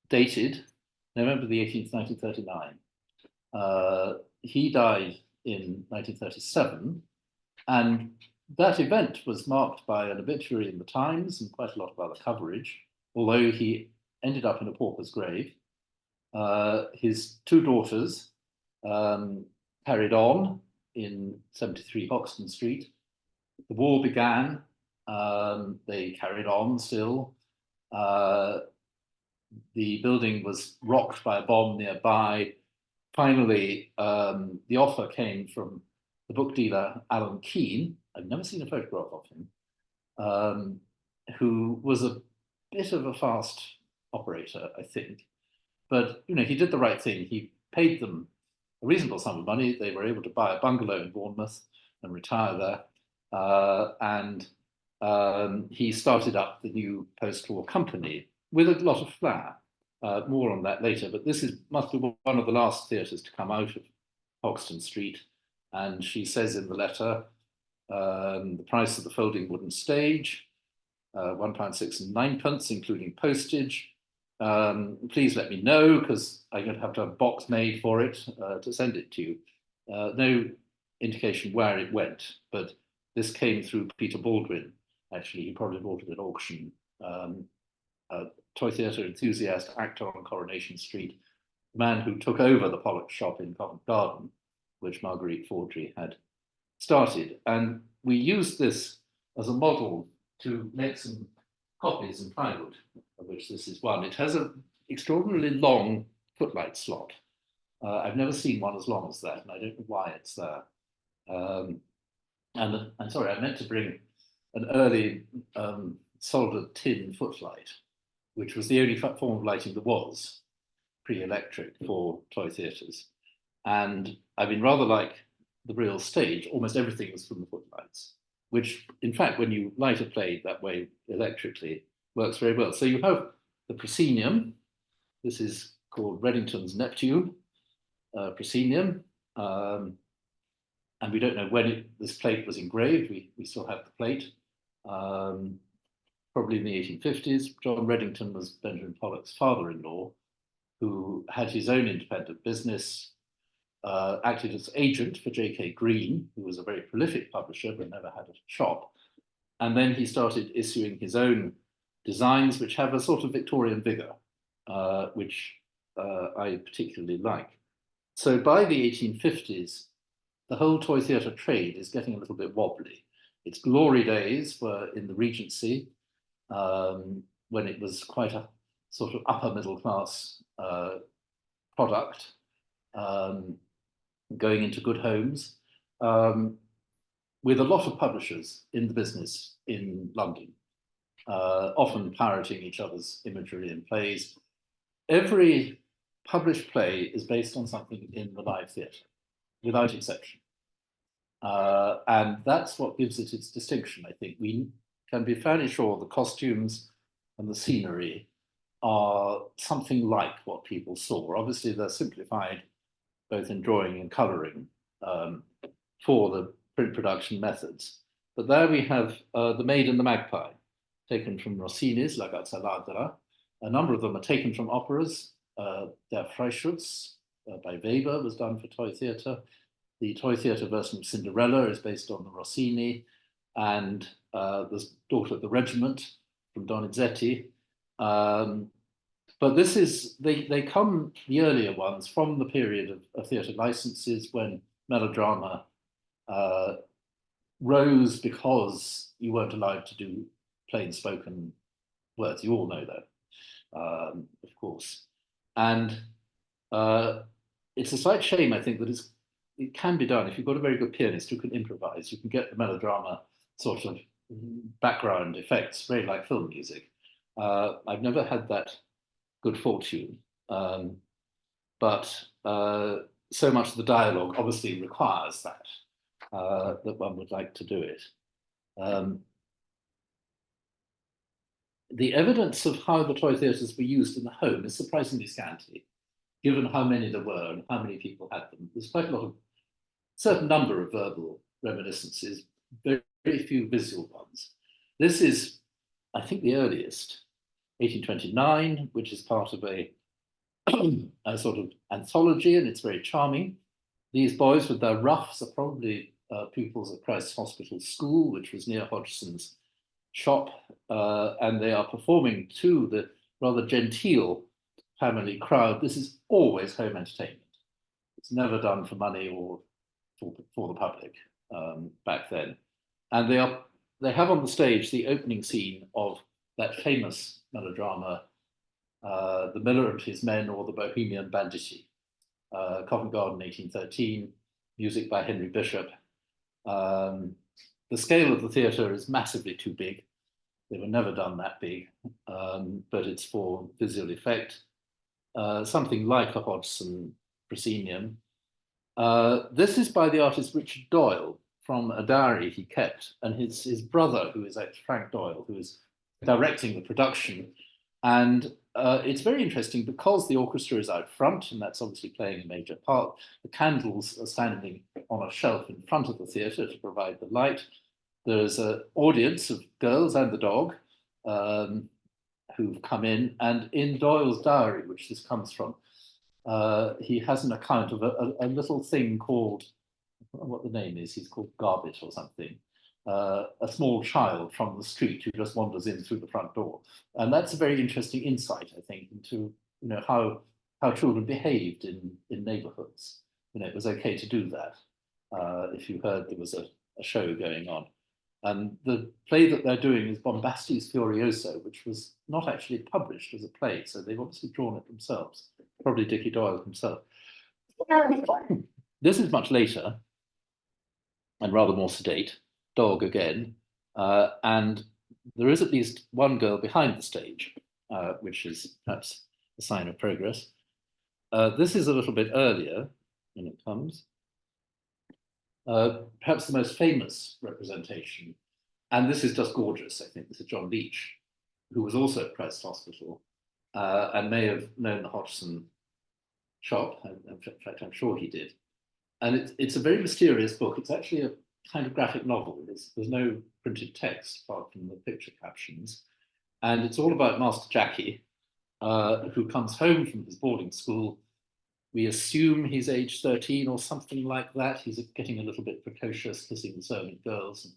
dated November the 18th, 1939. He died in 1937, and that event was marked by an obituary in the Times and quite a lot of other coverage, although he ended up in a pauper's grave. His two daughters carried on in 73 Hoxton Street. The war began. They carried on still. The building was rocked by a bomb nearby. Finally, the offer came from the book dealer Alan Keane. I've never seen a photograph of him, who was a bit of a fast operator, I think. But he did the right thing. He paid them a reasonable sum of money. They were able to buy a bungalow in Bournemouth and retire there. And he started up the new post-war company with a lot of flair. More on that later, but this must be one of the last theatres to come out of Hoxton Street. And she says in the letter, the price of the folding wooden stage, £1.6 and 9p, including postage. Please let me know, because I'm going to have a box made for it to send it to you. No indication where it went, but this came through Peter Baldwin. Actually, he probably bought it at auction. Toy theatre enthusiast, actor on Coronation Street, the man who took over the Pollock shop in Covent Garden, which Marguerite Fawdry had started. And we used this as a model to make some copies in plywood, of which this is one. It has an extraordinarily long footlight slot. I've never seen one as long as that, and I don't know why it's there. And I'm sorry, I meant to bring an early soldered tin footlight, which was the only form of lighting there was, pre-electric, for toy theatres. And I mean, rather like the real stage, almost everything was from the footlights, which in fact, when you light a play that way electrically, works very well. So you have the proscenium. This is called Reddington's Neptune, proscenium. And we don't know when this plate was engraved. We still have the plate, probably in the 1850s. John Reddington was Benjamin Pollock's father-in-law, who had his own independent business, acted as agent for J.K. Green, who was a very prolific publisher but never had a shop. And then he started issuing his own designs, which have a sort of Victorian vigor, which I particularly like. So by the 1850s, the whole toy theatre trade is getting a little bit wobbly. Its glory days were in the Regency, when it was quite a sort of upper middle class product, going into good homes, with a lot of publishers in the business in London, often parroting each other's imagery and plays. Every published play is based on something in the live theatre, without exception. And that's what gives it its distinction, I think. We can be fairly sure the costumes and the scenery are something like what people saw. Obviously, they're simplified both in drawing and colouring for the print production methods. But there we have The Maid and the Magpie, taken from Rossini's La Gazzaladra. A number of them are taken from operas. Der Freischütz by Weber was done for toy theatre. The toy theatre version of Cinderella is based on the Rossini, and the Daughter of the Regiment from Donizetti. But this is, they come, the earlier ones, from the period of theatre licenses when melodrama rose because you weren't allowed to do plain spoken words. You all know that, of course. And it's a slight shame, I think, that it can be done. If you've got a very good pianist who can improvise, you can get the melodrama sort of background effects, very like film music. I've never had that good fortune, but so much of the dialogue obviously requires that, that one would like to do it. The evidence of how the toy theatres were used in the home is surprisingly scanty, given how many there were and how many people had them. There's quite a lot of, certain number of verbal reminiscences, very, very few visual ones. This is, I think, the earliest, 1829, which is part of a sort of anthology, and it's very charming. These boys with their ruffs are probably pupils at Christ's Hospital School, which was near Hodgson's shop, and they are performing to the rather genteel family crowd. This is always home entertainment. It's never done for money or for the public back then. And they have on the stage the opening scene of that famous melodrama, The Miller and His Men, or The Bohemian Banditti, Covent Garden, 1813, music by Henry Bishop. The scale of the theatre is massively too big. They were never done that big, but it's for visual effect. Something like a Hodgson proscenium. This is by the artist Richard Doyle, from a diary he kept, and his brother, who is actually Frank Doyle, who is directing the production. And it's very interesting because the orchestra is out front, and that's obviously playing a major part. The candles are standing on a shelf in front of the theatre to provide the light. There's an audience of girls and the dog who've come in, and in Doyle's diary, which this comes from, he has an account of a little thing called, I don't know what the name is, he's called Garbett or something, a small child from the street who just wanders in through the front door. And that's a very interesting insight, I think, into how children behaved in neighborhoods. It was okay to do that if you heard there was a show going on. And the play that they're doing is Bombastes Furioso, which was not actually published as a play, so they've obviously drawn it themselves, probably Dickie Doyle himself. This is much later and rather more sedate, dog again, and there is at least one girl behind the stage, which is perhaps a sign of progress. This is a little bit earlier when it comes. Perhaps the most famous representation, and this is just gorgeous, I think. This is John Leach, who was also at Christ's Hospital and may have known the Hodgson shop. In fact, I'm sure he did. And it's a very mysterious book. It's actually a kind of graphic novel. There's no printed text apart from the picture captions. And it's all about Master Jackie, who comes home from his boarding school. We assume he's age 13 or something like that. He's getting a little bit precocious, kissing the servant girls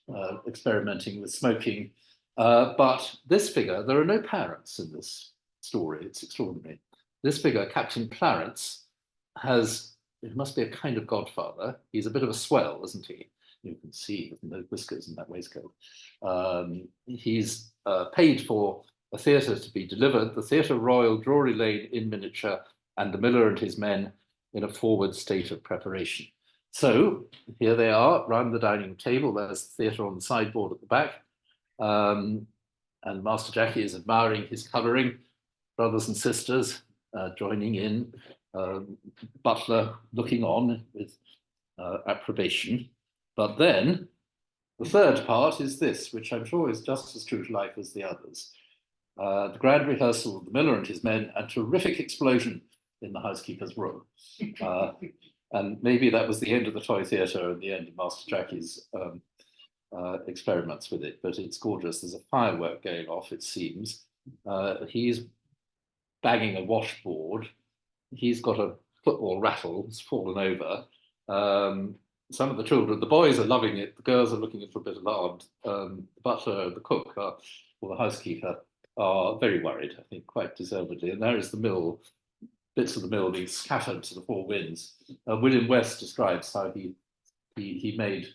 and experimenting with smoking. But this figure, there are no parents in this story. It's extraordinary. This figure, Captain Clarence, it must be a kind of godfather. He's a bit of a swell, isn't he? You can see with no whiskers and that waistcoat. He's paid for a theatre to be delivered, the Theatre Royal, Drury Lane in miniature, and the miller and his men in a forward state of preparation. So here they are round the dining table. There's the theatre on the sideboard at the back. And Master Jackie is admiring his colouring, brothers and sisters joining in, butler looking on with approbation. But then the third part is this, which I'm sure is just as true to life as the others. The grand rehearsal of the miller and his men, and terrific explosion in the housekeeper's room. And maybe that was the end of the toy theatre and the end of Master Jackie's experiments with it, but it's gorgeous. There's a firework going off, it seems. He's banging a washboard. He's got a football rattle, it's fallen over. Some of the children, the boys are loving it, the girls are looking a little bit alarmed. The butler, the cook, or the housekeeper are very worried, I think, quite deservedly. And there is the mill, bits of the mill being scattered to the four winds. William West describes how he made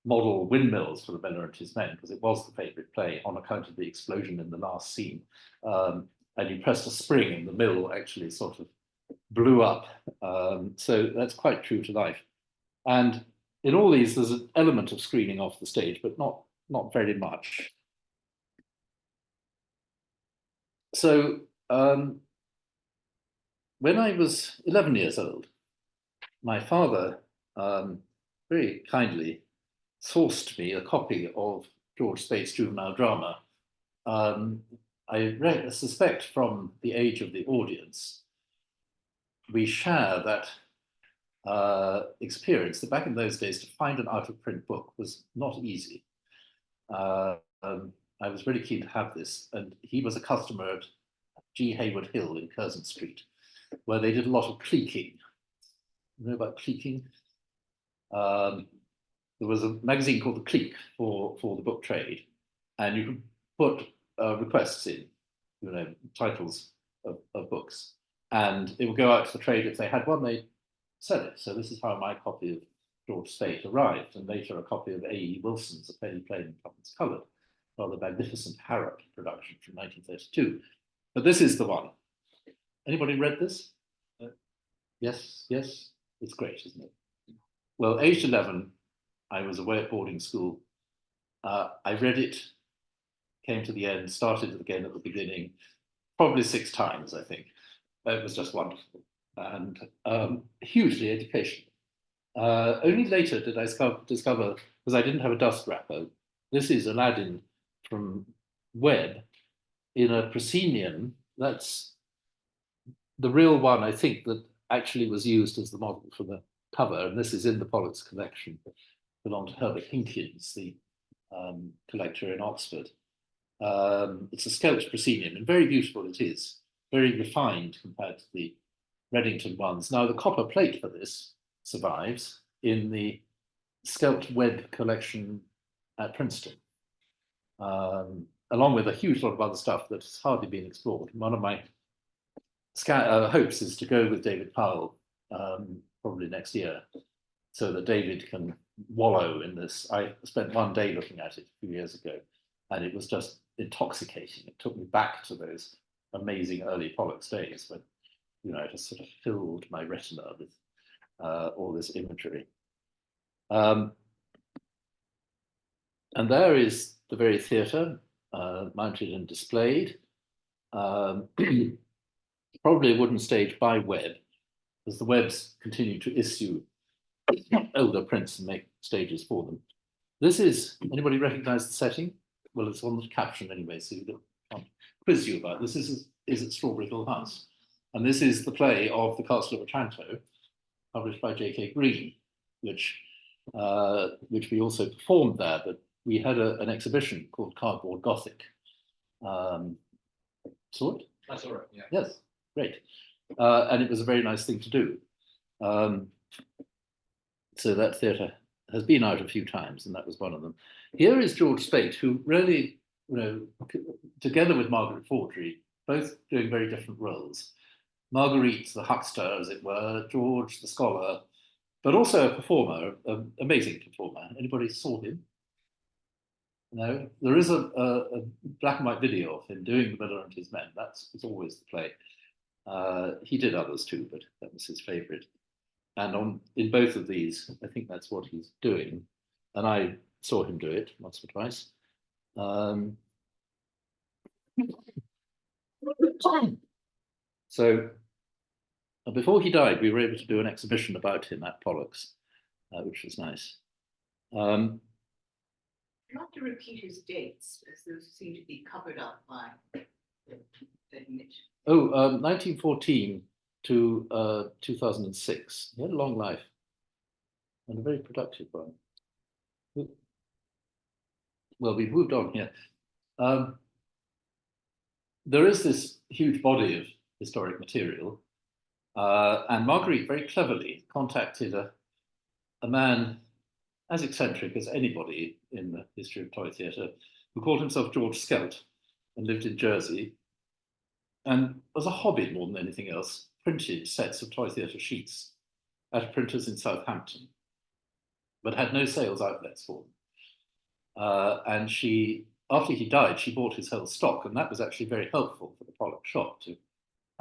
model windmills for the miller and his men, because it was the favourite play on account of the explosion in the last scene. And he pressed a spring and the mill actually sort of blew up. So that's quite true to life. And in all these, there's an element of screening off the stage, but not very much. So when I was 11 years old, my father very kindly sourced me a copy of George Speight's juvenile drama. I suspect from the age of the audience, we share that experience that back in those days to find an out-of-print book was not easy. I was really keen to have this, and he was a customer at G. Hayward Hill in Curzon Street, where they did a lot of cliquing. You know about cliquing? There was a magazine called The Clique for the book trade, and you could put requests in, you know, titles of books, and it would go out to the trade. If they had one, they'd sell it. So this is how my copy of George Speight arrived, and later a copy of A.E. Wilson's A Penny Plain and Twopence Coloured, rather magnificent Harrop production from 1932. But this is the one. Anybody read this? Yes, yes, it's great, isn't it? Well, aged 11, I was away at boarding school. I read it, came to the end, started it again at the beginning, probably 6 times, I think. It was just wonderful and hugely educational. Only later did I discover, because I didn't have a dust wrapper, this is Aladdin from Webb in a proscenium. That's the real one, I think, that actually was used as the model for the cover, and this is in the Pollock's collection. It belonged to Herbert Hinkins, the collector in Oxford. It's a sculpted proscenium, and very beautiful it is, very refined compared to the Reddington ones. Now, the copper plate for this survives in the sculpted Webb collection at Princeton, along with a huge lot of other stuff that's hardly been explored. One of my hopes is to go with David Powell probably next year, so that David can wallow in this. I spent one day looking at it a few years ago, and it was just intoxicating. It took me back to those amazing early Pollock's days when, you know, I just sort of filled my retina with all this imagery. And there is the very theatre, mounted and displayed. Probably a wooden stage by Webb, as the Webbs continue to issue older prints and make stages for them. This is, anybody recognize the setting? Well, it's on the caption anyway, so you can't quiz you about it. This is at Strawberry Hill House. And this is the play of The Castle of Otranto, published by J.K. Green, which we also performed there, but we had an exhibition called Cardboard Gothic. Saw it? That's all right, yeah. Yes, great. And it was a very nice thing to do. So that theatre has been out a few times, and that was one of them. Here is George Speight, who really, you know, together with Margaret Fawdry, both doing very different roles. Marguerite, the huckster, as it were, George, the scholar, but also a performer, an amazing performer. Anybody saw him? No? There is a black and white video of him doing The Miller and His Men. It's always the play. He did others too, but that was his favourite. And in both of these, I think that's what he's doing. And I saw him do it once or twice. So before he died, we were able to do an exhibition about him at Pollock's, which was nice. I'd like to repeat his dates, as those seem to be covered up by the image. 1914 to 2006. He had a long life and a very productive one. Well, we've moved on here. There is this huge body of historic material, and Marguerite very cleverly contacted a man as eccentric as anybody in the history of toy theatre, who called himself George Skelt and lived in Jersey, and as a hobby more than anything else, printed sets of toy theatre sheets at a printer's in Southampton, but had no sales outlets for them. And she, after he died, she bought his whole stock, and that was actually very helpful for the Pollock shop to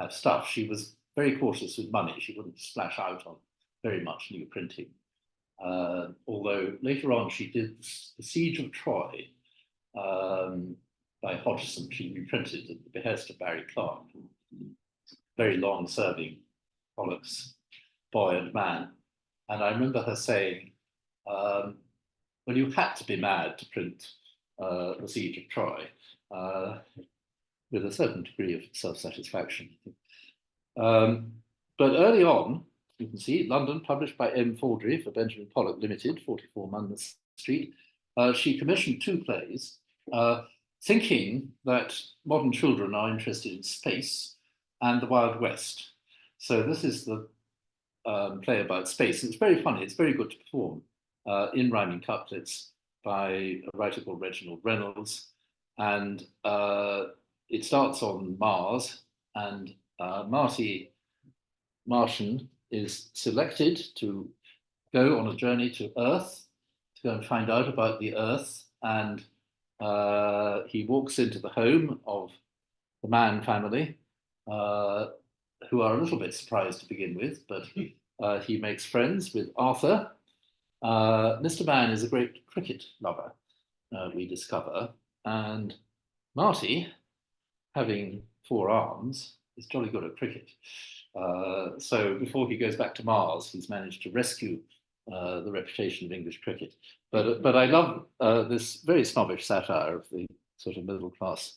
have stuff. She was very cautious with money. She wouldn't splash out on very much new printing. Although later on she did The Siege of Troy by Hodgson. She reprinted at the behest of Barry Clark, very long-serving Pollock's boy and man. And I remember her saying, well, you had to be mad to print The Siege of Troy, with a certain degree of self-satisfaction. But early on, you can see London, published by M. Fawdry for Benjamin Pollock Limited, 44 Monmouth Street. She commissioned 2 plays, thinking that modern children are interested in space and the Wild West. So this is the play about space. It's very funny. It's very good to perform in rhyming couplets by a writer called Reginald Reynolds. And it starts on Mars, and Martian is selected to go on a journey to Earth, to go and find out about the Earth. And he walks into the home of the Mann family, who are a little bit surprised to begin with, but he makes friends with Arthur. Mr. Mann is a great cricket lover, we discover, and Marty, having 4 arms, is jolly good at cricket. So before he goes back to Mars, he's managed to rescue the reputation of English cricket. But I love this very snobbish satire of the sort of middle-class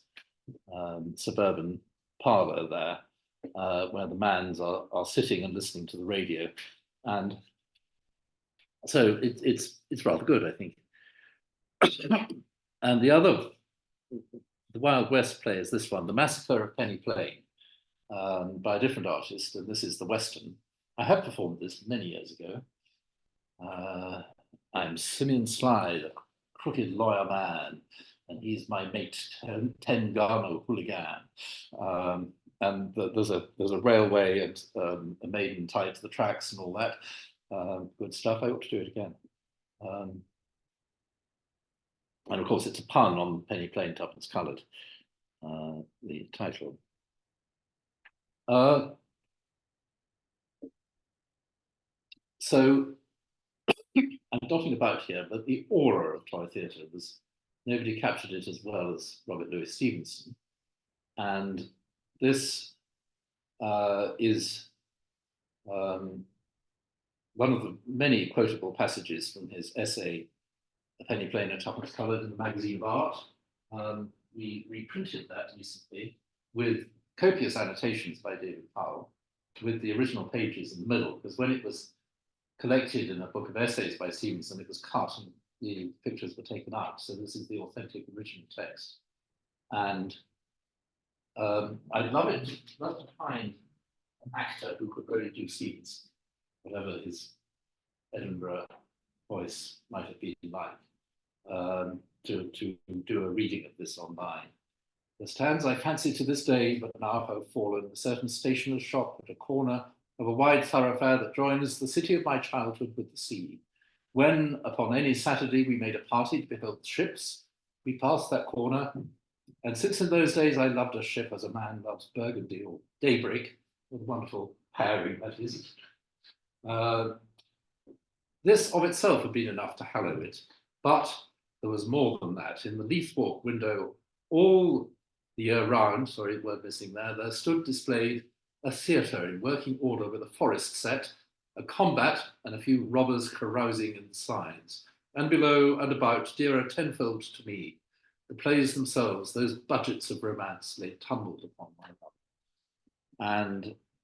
suburban parlour there, where the Manns are sitting and listening to the radio. And so it's rather good, I think. And the Wild West play is this one, The Massacre of Penny Plain, by a different artist, and this is the Western. I have performed this many years ago. I'm Simeon Slide, a crooked lawyer man, and he's my mate, 10-gun hooligan. And there's a railway and a maiden tied to the tracks and all that. Good stuff. I ought to do it again. And of course, it's a pun on penny plain, tuppence coloured, the title. So I'm dotting about here, but the aura of Troy Theatre was, nobody captured it as well as Robert Louis Stevenson. And this is one of the many quotable passages from his essay, A Penny Plain and Tuppence Coloured, in the Magazine of Art. We reprinted that recently with copious annotations by David Powell, with the original pages in the middle, because when it was collected in a book of essays by Stevenson, it was cut and the pictures were taken out. So this is the authentic original text. And I'd love to find an actor who could really do Stevenson, whatever his Edinburgh voice might have been like, to do a reading of this online. The stands I fancy to this day, but now have fallen, a certain stationer's shop at a corner of a wide thoroughfare that joins the city of my childhood with the sea. When, upon any Saturday, we made a party to behold ships, we passed that corner, and since in those days I loved a ship as a man loves Burgundy or daybreak, what a wonderful pairing that is. This of itself had been enough to hallow it, but there was more than that. In the Leaf Walk window, all the year round, sorry, word missing there stood displayed a theatre in working order with a forest set, a combat, and a few robbers carousing in the sides. And below and about, dearer tenfold to me, the plays themselves, those budgets of romance lay tumbled upon my love.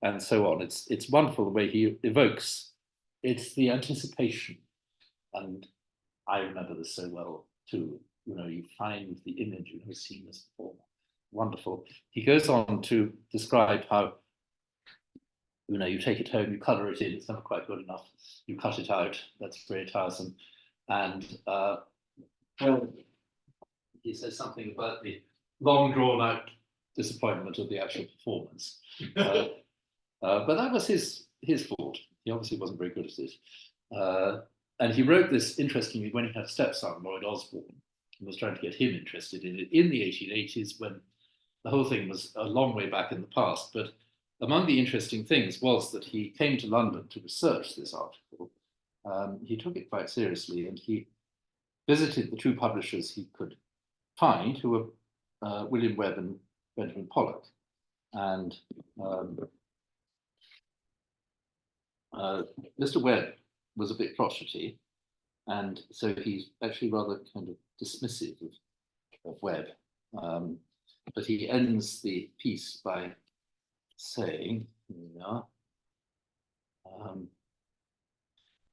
And so on. It's wonderful the way he evokes. It's the anticipation. And I remember this so well too. You know, you find the image, you've never seen this before. Wonderful. He goes on to describe how, you know, you take it home, you colour it in, it's never quite good enough. You cut it out, that's very tiresome. And he says something about the long drawn out disappointment of the actual performance. But that was his fault. He obviously wasn't very good at it. And he wrote this, interestingly, when he had a stepson, Lloyd Osborne, and was trying to get him interested in it in the 1880s, when the whole thing was a long way back in the past. But among the interesting things was that he came to London to research this article. He took it quite seriously, and he visited the two publishers he could find, who were William Webb and Benjamin Pollock. And Mr. Webb was a bit crotchety, and so he's actually rather kind of dismissive of Webb. But he ends the piece by saying,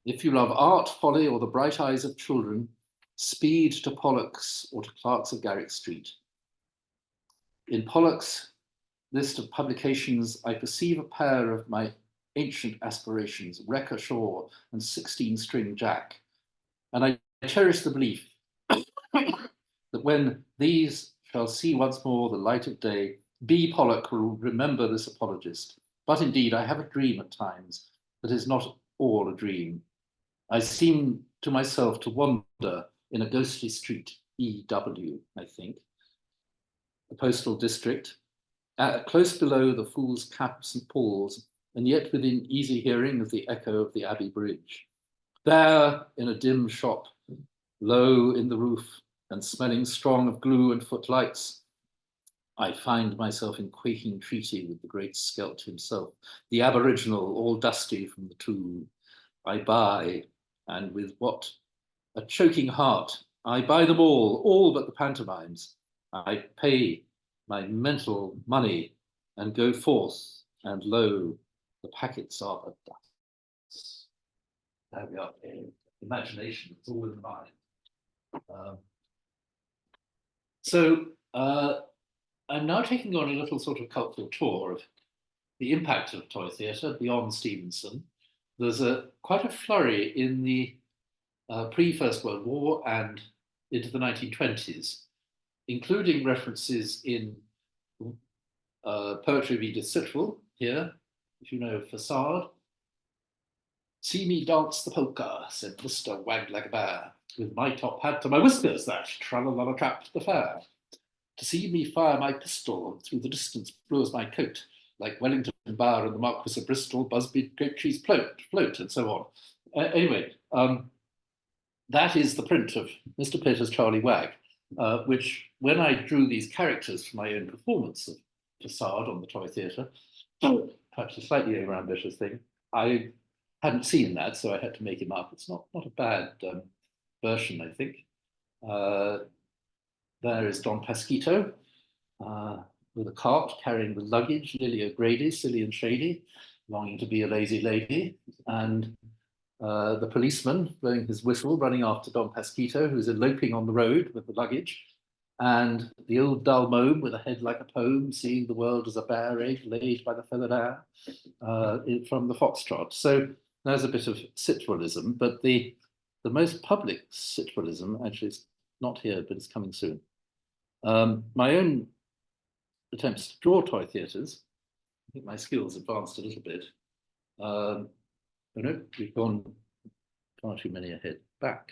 if you love art, folly, or the bright eyes of children, speed to Pollock's or to Clark's of Garrick Street. In Pollock's list of publications, I perceive a pair of my ancient aspirations, Wreck Ashore and 16-string Jack. And I cherish the belief that when these shall see once more the light of day, B. Pollock will remember this apologist. But indeed, I have a dream at times that is not all a dream. I seem to myself to wander in a ghostly street, EW, I think, the postal district, close below the Fool's Cap, St. Paul's, and yet within easy hearing of the echo of the Abbey Bridge. There, in a dim shop, low in the roof, and smelling strong of glue and footlights, I find myself in quaking treaty with the great Skelt himself, the aboriginal, all dusty from the tomb. I buy, and with what a choking heart, I buy them all but the pantomimes. I pay my mental money and go forth, and lo, the packets are but dust. There we are. Imagination, it's all in the mind. So I'm now taking on a little sort of cultural tour of the impact of toy theatre beyond Stevenson. There's quite a flurry in the pre-First World War and into the 1920s, including references in poetry of Edith Sitwell here, if you know Facade, See me dance the polka, said Mr. Wag like a bear, with my top hat to my whiskers, that tra-la-la-la trap the fair. To see me fire my pistol, and through the distance blows my coat, like Wellington Bower and the Marquis of Bristol, Busby, Goat Cheese float, and so on. Anyway, that is the print of Mr. Pitt as Charlie Wag, which, when I drew these characters for my own performance of Facade on the Toy Theatre, perhaps a slightly overambitious thing, I hadn't seen that, so I had to make him up. It's not a bad version, I think. There is Don Pasquito with a cart carrying the luggage, Lily O'Grady, silly and shady, longing to be a lazy lady, and the policeman blowing his whistle, running after Don Pasquito, who's eloping on the road with the luggage, and the old dull mome with a head like a poem, seeing the world as a bare egg laid by the feathered air, from the Foxtrot. So there's a bit of citrualism, but the most public citrualism actually is not here, but it's coming soon. My own attempts to draw toy theatres, I think my skills advanced a little bit. Oh no, we've gone far too many ahead. Back.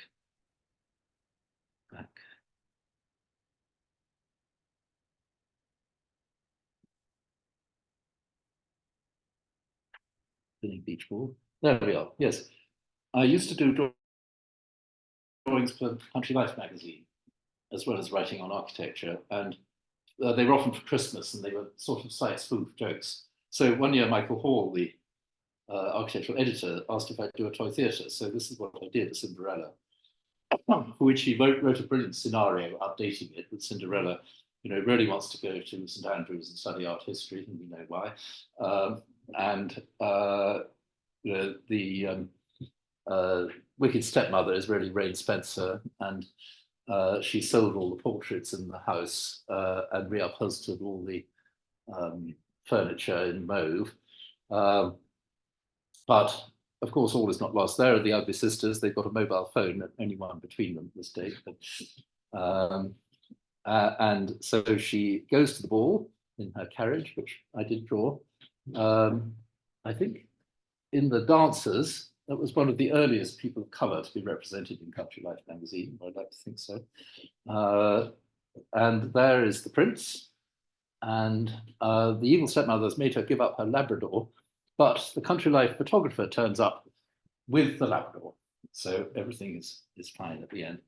Spinning beach ball. There we are. Yes, I used to do drawings for Country Life magazine, as well as writing on architecture, and they were often for Christmas, and they were sort of side spoof jokes. So one year, Michael Hall, the architectural editor, asked if I'd do a toy theatre. So this is what I did, a Cinderella, for which he wrote a brilliant scenario, updating it with Cinderella, really wants to go to St Andrews and study art history, and we know why. The wicked stepmother is really Rain Spencer, and she sold all the portraits in the house and reupholstered all the furniture in mauve. But of course, all is not lost. There are the ugly sisters. They've got a mobile phone, only one between them this day. And so she goes to the ball in her carriage, which I did draw. I think in the dancers, that was one of the earliest people of colour to be represented in Country Life magazine. I'd like to think so. And there is the prince. And the evil stepmother has made her give up her Labrador, but the Country Life photographer turns up with the Labrador. So everything is fine at the end.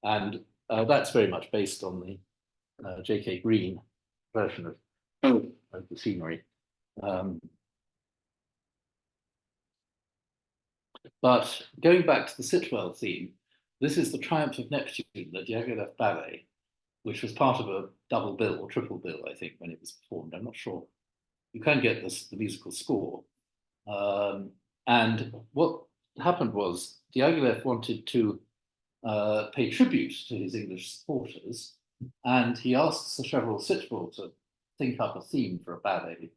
And that's very much based on the J.K. Green version of the scenery. But going back to the Sitwell theme, this is the Triumph of Neptune, the Diaghilev ballet, which was part of a double bill or triple bill, I think, when it was performed. I'm not sure. You can get the musical score. And what happened was Diaghilev wanted to pay tribute to his English supporters, and he asked Sir Cheverel Sitwell to think up a theme for a ballet.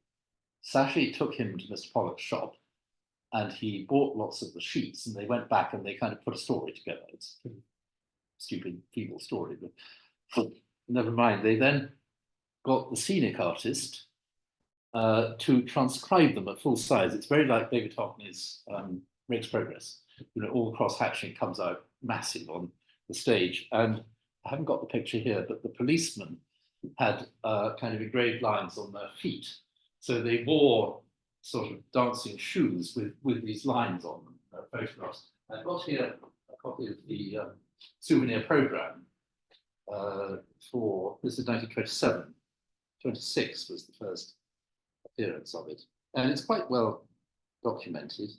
Sashi took him to Mr. Pollock's shop, and he bought lots of the sheets, and they went back and they kind of put a story together. It's a stupid, feeble story, but never mind. They then got the scenic artist to transcribe them at full size. It's very like David Hockney's Rake's Progress. All the cross-hatching comes out massive on the stage. And I haven't got the picture here, but the policemen had kind of engraved lines on their feet. So they wore sort of dancing shoes with these lines on them, photographs. I've got here a copy of the souvenir program for, this is 1927. 26 was the first appearance of it. And it's quite well documented,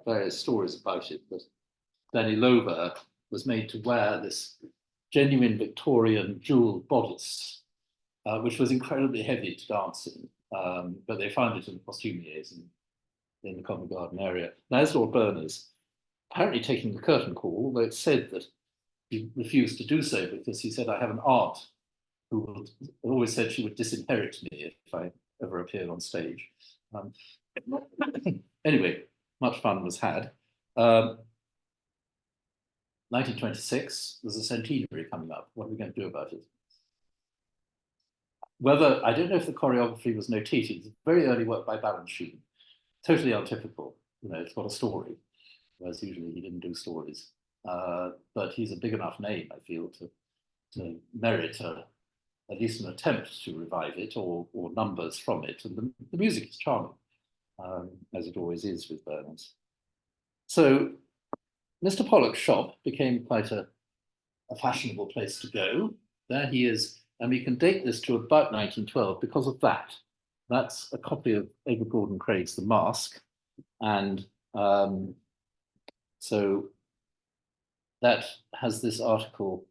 various stories about it, but Danilova was made to wear this genuine Victorian jeweled bodice, which was incredibly heavy to dance in, but they found it in the costumiers in the Covent Garden area. Now, as Lord Berners, apparently taking the curtain call, although it's said that he refused to do so because he said, I have an aunt who always said she would disinherit me if I ever appeared on stage. Anyway, much fun was had. 1926, there's a centenary coming up. What are we going to do about it? Whether, I don't know if the choreography was notated. It's very early work by Balanchine, totally untypical. it's got a story, whereas usually he didn't do stories. But he's a big enough name, I feel, to merit at least an attempt to revive it, or numbers from it. And the music is charming, as it always is with Burns. So Mr. Pollock's shop became quite a fashionable place to go. There he is, and we can date this to about 1912 because of that. That's a copy of Edward Gordon Craig's The Mask, and so that has this article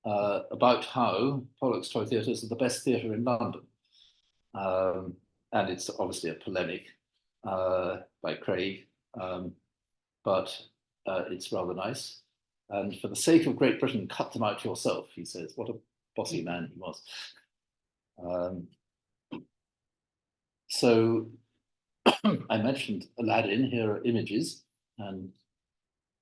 about how Pollock's Toy Theatres are the best theatre in London. And it's obviously a polemic by Craig, but it's rather nice. And for the sake of Great Britain, cut them out yourself, he says. What a bossy man he was. So I mentioned Aladdin. Here are images, and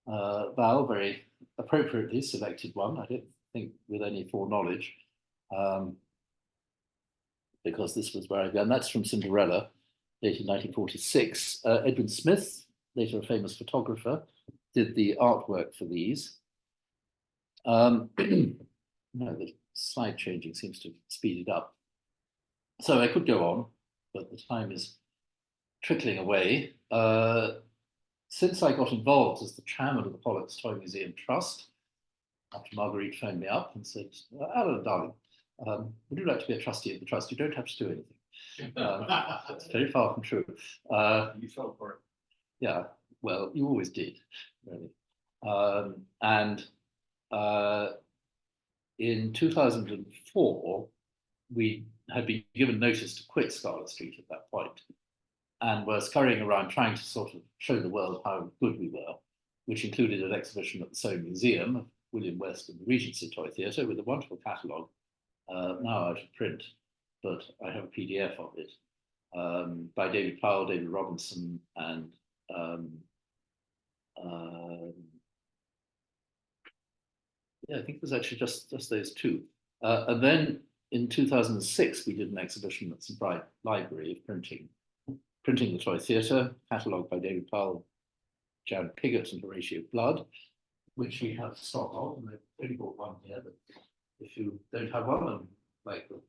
Val very appropriately selected one, I don't think with any foreknowledge, because this was where I began. That's from Cinderella, dated 1946. Edwin Smith, later a famous photographer, did the artwork for these. No, the slide changing seems to speed it up. So I could go on, but the time is trickling away. Since I got involved as the chairman of the Pollock's Toy Museum Trust, after Marguerite phoned me up and said, "Alan, darling, would you like to be a trustee of the trust? You don't have to do anything." It's very far from true. You fell for it. Yeah, well, you always did, really. In 2004, we had been given notice to quit Scarlet Street at that point, and were scurrying around trying to sort of show the world how good we were, which included an exhibition at the Soho Museum of William West and the Regency Toy Theatre with a wonderful catalogue, now out of print, but I have a PDF of it, by David Powell, David Robinson, and yeah, I think it was actually just those two. And then in 2006, we did an exhibition at St. Bride Library of printing the Toy Theatre, catalogued by David Powell, Jan Piggott, and Horatio Blood, which we have stock of, and I've only bought one here, but if you don't have one and like the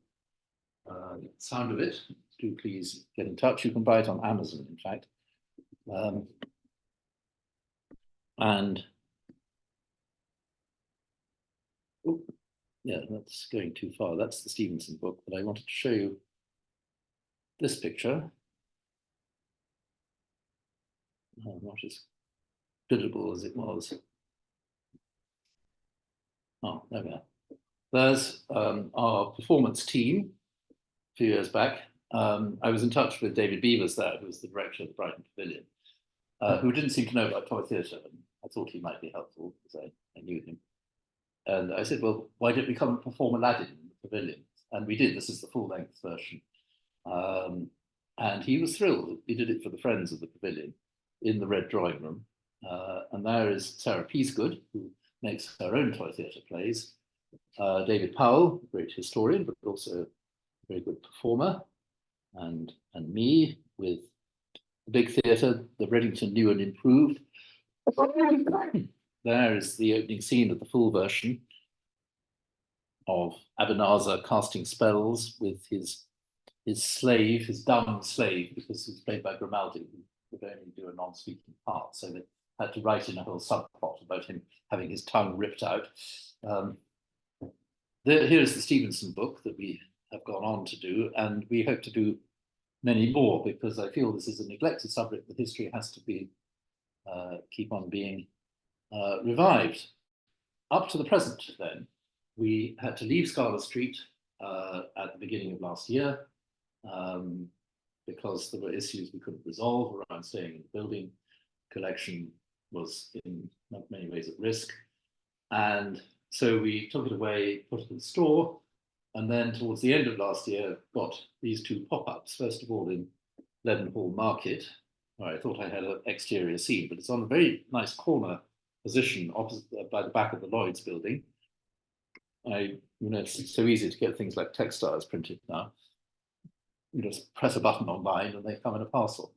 sound of it, do please get in touch. You can buy it on Amazon, in fact. Yeah, that's going too far. That's the Stevenson book, but I wanted to show you this picture. Not as biddable as it was. Oh, there we are. There's our performance team a few years back. I was in touch with David Beavers there, who was the director of the Brighton Pavilion, who didn't seem to know about Toy Theatre. I thought he might be helpful because I knew him. And I said, well, why don't we come and perform Aladdin in the pavilion? And we did. This is the full-length version. And he was thrilled. He did it for the friends of the pavilion in the Red Drawing Room. And there is Sarah Peasgood, who makes her own Toy Theatre plays. David Powell, great historian, but also a very good performer. And me with the big theatre, the Reddington New and Improved. There is the opening scene of the full version of Abanazar casting spells with his slave, his dumb slave, because he's played by Grimaldi, who could only do a non-speaking part. So they had to write in a whole subplot about him having his tongue ripped out. Here's the Stevenson book that we have gone on to do, and we hope to do many more, because I feel this is a neglected subject. The history has to be keep on being revived. Up to the present, then, we had to leave Scarlet Street at the beginning of last year because there were issues we couldn't resolve around staying in the building. Collection was in many ways at risk. And so we took it away, put it in store, and then towards the end of last year, got these two pop-ups. First of all, in Leadenhall Market, where I thought I had an exterior scene, but it's on a very nice corner position opposite by the back of the Lloyd's building. It's so easy to get things like textiles printed now. You just press a button online and they come in a parcel.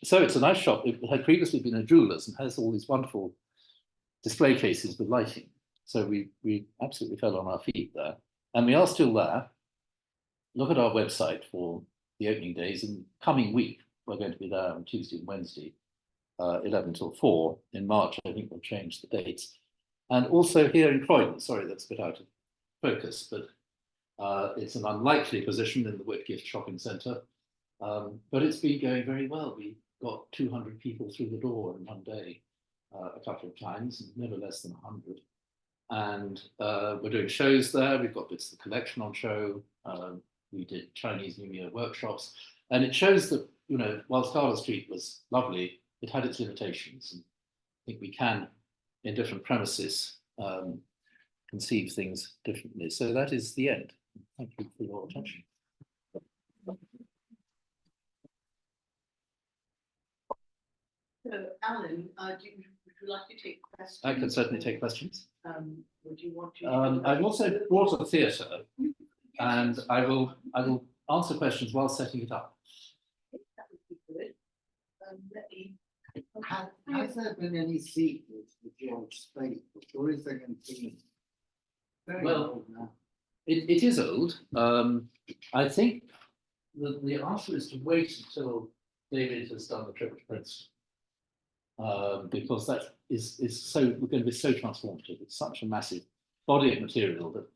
So it's a nice shop. It had previously been a jeweler's and has all these wonderful display cases with lighting. So we absolutely fell on our feet there. And we are still there. Look at our website for the opening days. In coming week, we're going to be there on Tuesday and Wednesday, 11 till 4. In March, I think we'll change the dates. And also here in Croydon, sorry, that's a bit out of focus, but it's an unlikely position in the Whitgift Shopping Centre. But it's been going very well. We got 200 people through the door in one day a couple of times, and never less than 100. And we're doing shows there. We've got bits of the collection on show. We did Chinese New Year workshops. And it shows that, you know, while Scarlet Street was lovely, it had its limitations. And I think we can, in different premises, conceive things differently. So that is the end. Thank you for your attention. So, Alan, would you like to take questions? I can certainly take questions. Would you want to? I've also brought a theatre, and I will answer questions while setting it up. That would be good. Let me. Has there been any sequels to George Spade, or is there going to be? Very Well, old now. It is old. I think the answer is to wait until David has done the trip to Princeton. Because that is so, we're going to be so transformative. It's such a massive body of material that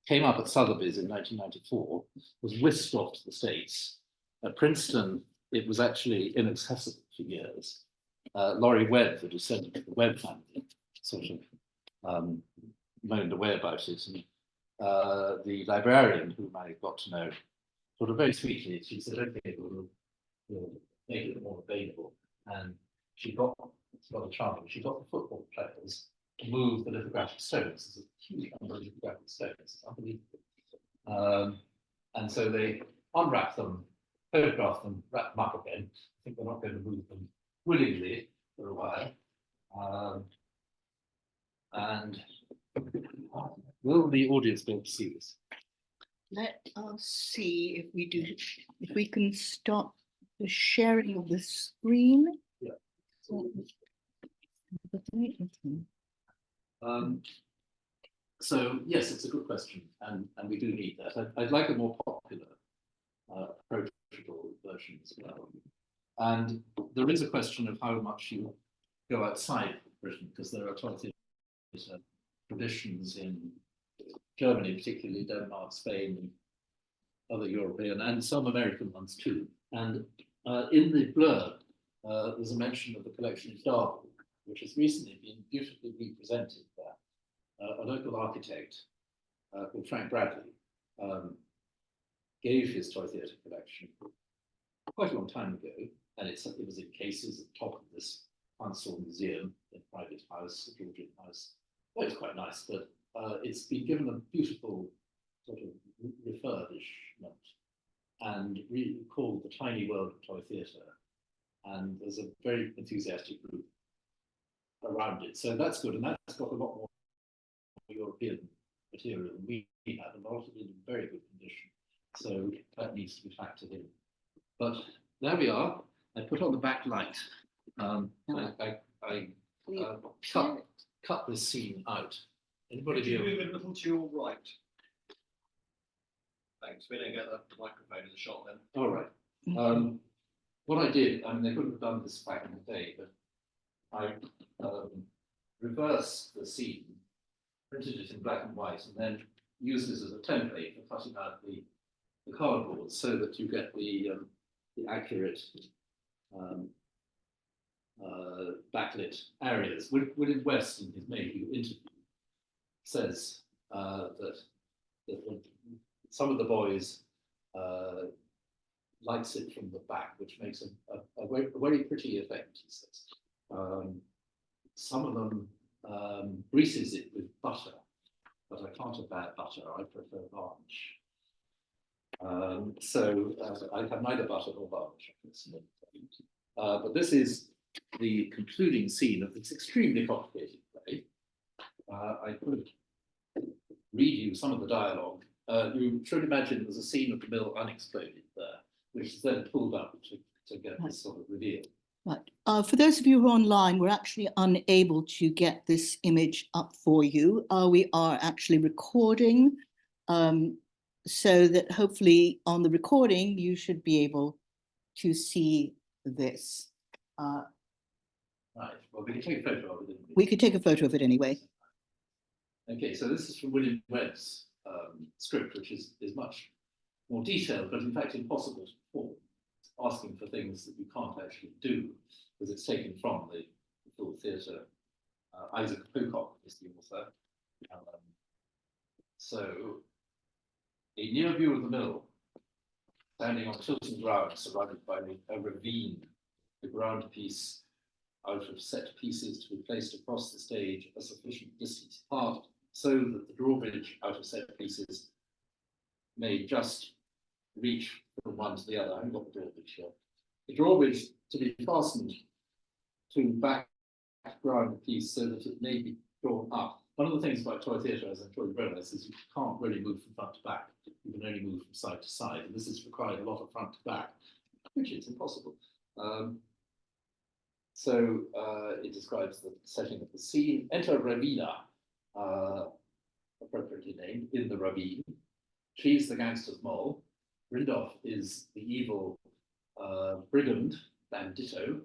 came up at Sotheby's in 1994, was whisked off to the States. At Princeton, it was actually inaccessible for years. Laurie Webb, the descendant of the Webb family, sort of moaned away about it. And the librarian, whom I got to know, sort of very sweetly, she said, okay, we'll make it more available. And she got, it's rather charming, she got the football players to move the lithographic stones. There's a huge number of lithographic stones, it's unbelievable. And so they unwrapped them, photographed them, wrapped them up again. I think they're not going to move them willingly for a while. And will the audience be able to see this? Let us see if we can stop the sharing of the screen. Yeah. So yes, it's a good question, and we do need that. I'd like a more popular, approachable version as well. And there is a question of how much you go outside Britain, because there are 20 traditions in Germany, particularly Denmark, Spain, and other European and some American ones too. And in the blurb, there's a mention of the collection in Derby, which has recently been beautifully represented there. A local architect called Frank Bradley gave his toy theatre collection quite a long time ago, and it was in cases at the top of this Council Museum in a private house, a Georgian house. Well, it's quite nice, but it's been given a beautiful sort of refurbishment and called the Tiny World of Toy Theatre. And there's a very enthusiastic group around it. So that's good. And that's got a lot more European material than we have, and a lot of it in very good condition. So that needs to be factored in. But there we are. I put on the back light. I cut this scene out. Anybody Could you here? move a little to your right? Thanks, we don't get the microphone in the shot then. All right. What I did, I mean, they could have done this back in the day, but I reversed the scene, printed it in black and white, and then used this as a template for cutting out the cardboard so that you get the accurate backlit areas. William West, in his Mayhew interview, says that some of the boys likes it from the back, which makes a very pretty effect, he says. Some of them greases it with butter, but I can't have bad butter, I prefer varnish. So I have neither butter nor varnish. But this is the concluding scene of this extremely complicated play. I could read you some of the dialogue. You should imagine there's a scene of the mill unexploded there, which is then pulled up to get this sort of reveal. Right. For those of you who are online, we're actually unable to get this image up for you. We are actually recording, so that hopefully on the recording, you should be able to see this. Right, well, we can take a photo of it. We could take a photo of it anyway. Okay, so this is from William Webb's script, which is much more detailed, but in fact impossible to perform. It's asking for things that you can't actually do, because it's taken from the full theatre. Isaac Pocock is the author. So, a near view of the mill, standing on tilting ground, surrounded by a ravine, the ground piece out of set pieces to be placed across the stage a sufficient distance apart, so that the drawbridge out of set pieces may just reach from one to the other. I haven't got the drawbridge here. The drawbridge to be fastened to background piece so that it may be drawn up. One of the things about toy theatre, as I'm sure you realise, is you can't really move from front to back. You can only move from side to side, and this has required a lot of front to back, which is impossible. So it describes the setting of the scene. Enter Ravina, appropriately named, in the ravine. She's the gangster's mole. Rindolph is the evil brigand, bandito,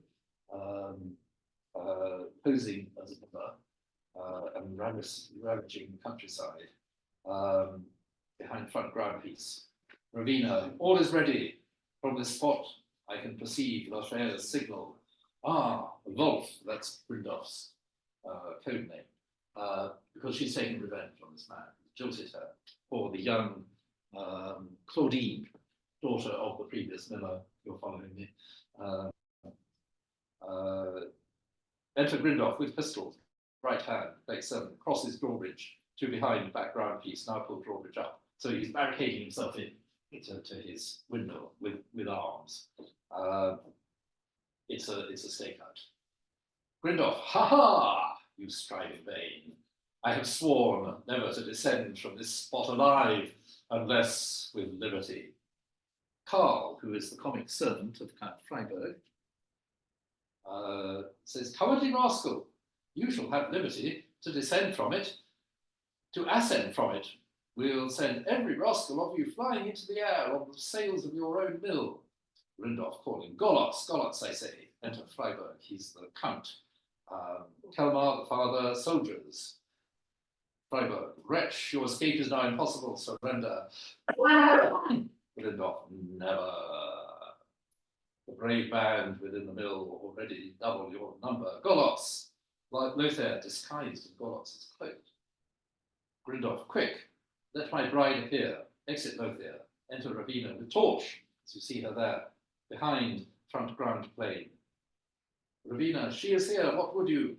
posing as a member and ravaging the countryside behind front ground piece. Ravina, all is ready. From this spot, I can perceive Lafayette's signal. Ah, Wolf, that's Rindolph's code name, because she's taken revenge on this man, jilted her, for the young Claudine, daughter of the previous miller. You're following me. Enter Rindolph with pistols, right hand, plate 7, crosses drawbridge to behind background piece, now pull drawbridge up. So he's barricading himself in to his window with arms. It's a stakeout. Rindolph, ha ha! You strive in vain. I have sworn never to descend from this spot alive, unless with liberty. Carl, who is the comic servant of Count Freiberg, says, cowardly rascal, you shall have liberty to descend from it, to ascend from it. We'll send every rascal of you flying into the air on the sails of your own mill. Rindolph calling, Golots, Golots, I say. Enter Freiberg, he's the count. Kelmar, the father, soldiers. Freiberg, wretch, your escape is now impossible, surrender. Rindolph, never. The brave band within the mill already double your number. Golots, like Lothair, disguised in Golots' cloak. Rindolph, quick, let my bride appear. Exit Lothair, enter Ravina with torch, as you see her there, behind front ground plane. Ravina, she is here, what would you?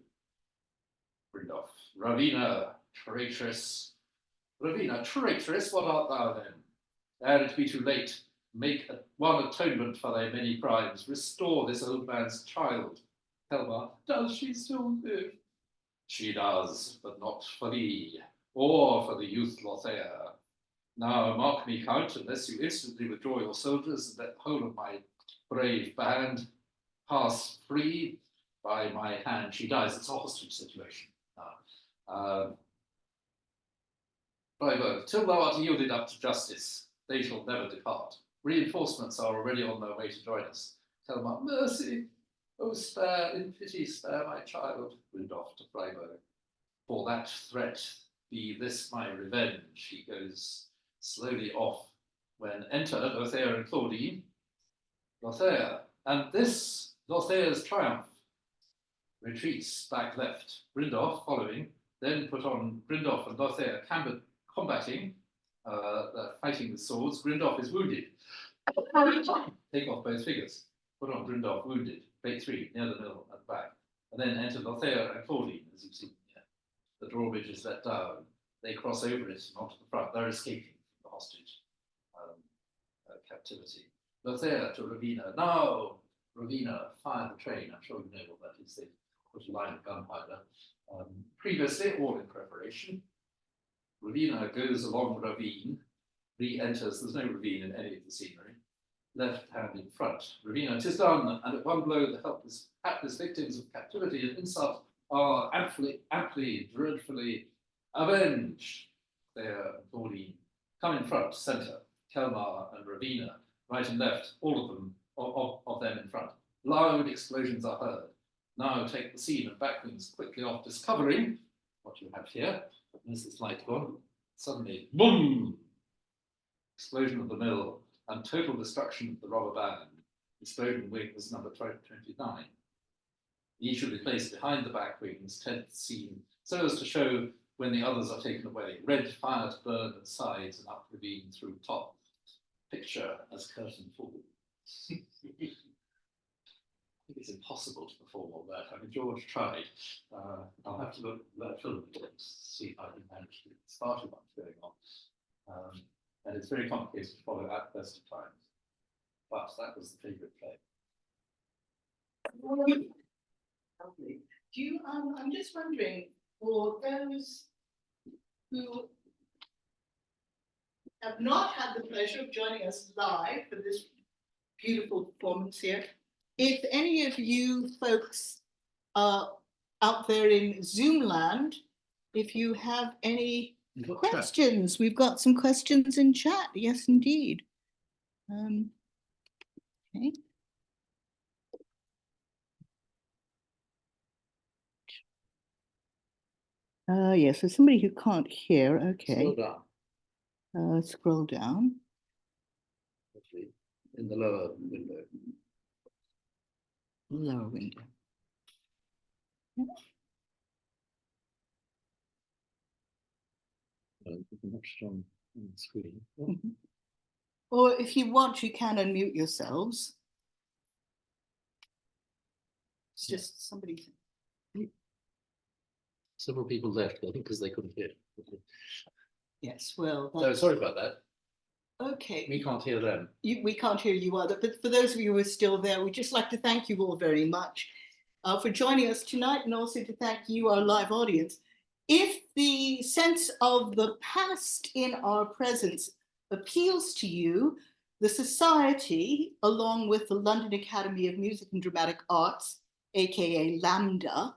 Rindolph, Ravina, traitress. Ravina, traitress, what art thou then? Ere it be too late, make one atonement for thy many crimes. Restore this old man's child. Helma, does she still live? She does, but not for thee, or for the youth Lothair. Now mark me, Count, unless you instantly withdraw your soldiers and let the whole of my brave band pass free by my hand. She dies. It's a hostage situation. Freiberg, till thou art yielded up to justice, they shall never depart. Reinforcements are already on their way to join us. Tell my mercy, oh spare, in pity, spare my child. Rindolph to Freiberg. For that threat be this my revenge. He goes slowly off when enter Lothair and Claudine. Lothair, and this Lothair's triumph. Retreats back left. Rindolph following, then put on Rindolph and Lothair combating, fighting with swords. Rindolph is wounded. Take off both figures. Put on Rindolph wounded. Plate 3, near the middle at the back. And then enter Lothair and Claudine, as you've seen here. The drawbridge is let down. They cross over it and onto the front. They're escaping from the hostage captivity. Lothair to Ravina. Now, Ravina, fire the train. I'm sure you know what that is. They put a line of gunpowder. Previously, all in preparation. Ravina goes along the ravine, re-enters. There's no ravine in any of the scenery. left hand in front. Ravina, 'tis done, and at one blow the hapless victims of captivity and insult are amply, dreadfully avenged. There, Pauline, come in front, centre, Kelmar and Ravina, right and left, all of them, of them in front. Loud explosions are heard. Now take the scene and backwings quickly off, discovering what you have here. There's this light gone. Suddenly, boom! Explosion of the mill and total destruction of the robber band. Explosion wing was number 29. Each should be placed behind the back wings, 10th scene, so as to show when the others are taken away. Red fire to burn at sides and up ravine through top. Picture as curtain falls. I think it's impossible to perform all that. I mean, George tried. I'll have to look at that film to see if I can manage to. It's far too much going on. And it's very complicated to follow at best of times. But that was the favourite play. Lovely. Do you, I'm just wondering, for those who have not had the pleasure of joining us live for this beautiful performance here, if any of you folks out there in Zoom land, if you have any questions, we've got some questions in chat. Yes, indeed. Okay. Yes, so somebody who can't hear. Okay. Scroll down. Scroll down. Actually, in the lower window. Lower window. Yep. You can watch it on the screen. Mhm. Or if you want, you can unmute yourselves. It's just somebody. Several people left, I think, because they couldn't hear. Yes, well. So sorry about that. Okay. We can't hear them. We can't hear you either, but for those of you who are still there, we'd just like to thank you all very much for joining us tonight, and also to thank you, our live audience. If the sense of the past in our presence appeals to you, the Society, along with the London Academy of Music and Dramatic Arts, aka LAMDA,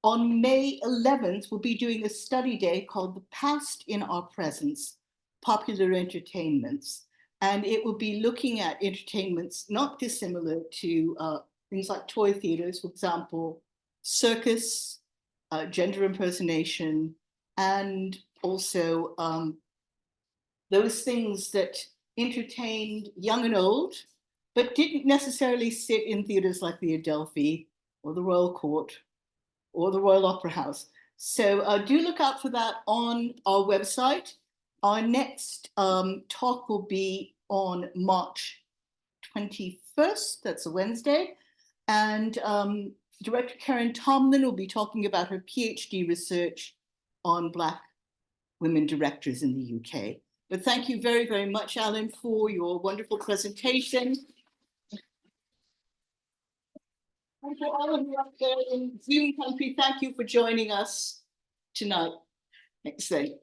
on May 11th, we'll be doing a study day called The Past in Our Presence, Popular Entertainments. And it will be looking at entertainments not dissimilar to things like toy theaters, for example, circus, gender impersonation, and also those things that entertained young and old, but didn't necessarily sit in theaters like the Adelphi or the Royal Court or the Royal Opera House. So do look out for that on our website. Our next talk will be on March 21st, that's a Wednesday. And Director Karen Tomlin will be talking about her PhD research on Black women directors in the UK. But thank you very, very much, Alan, for your wonderful presentation. And for all of you up there in Zoom country, thank you for joining us tonight. Excellent.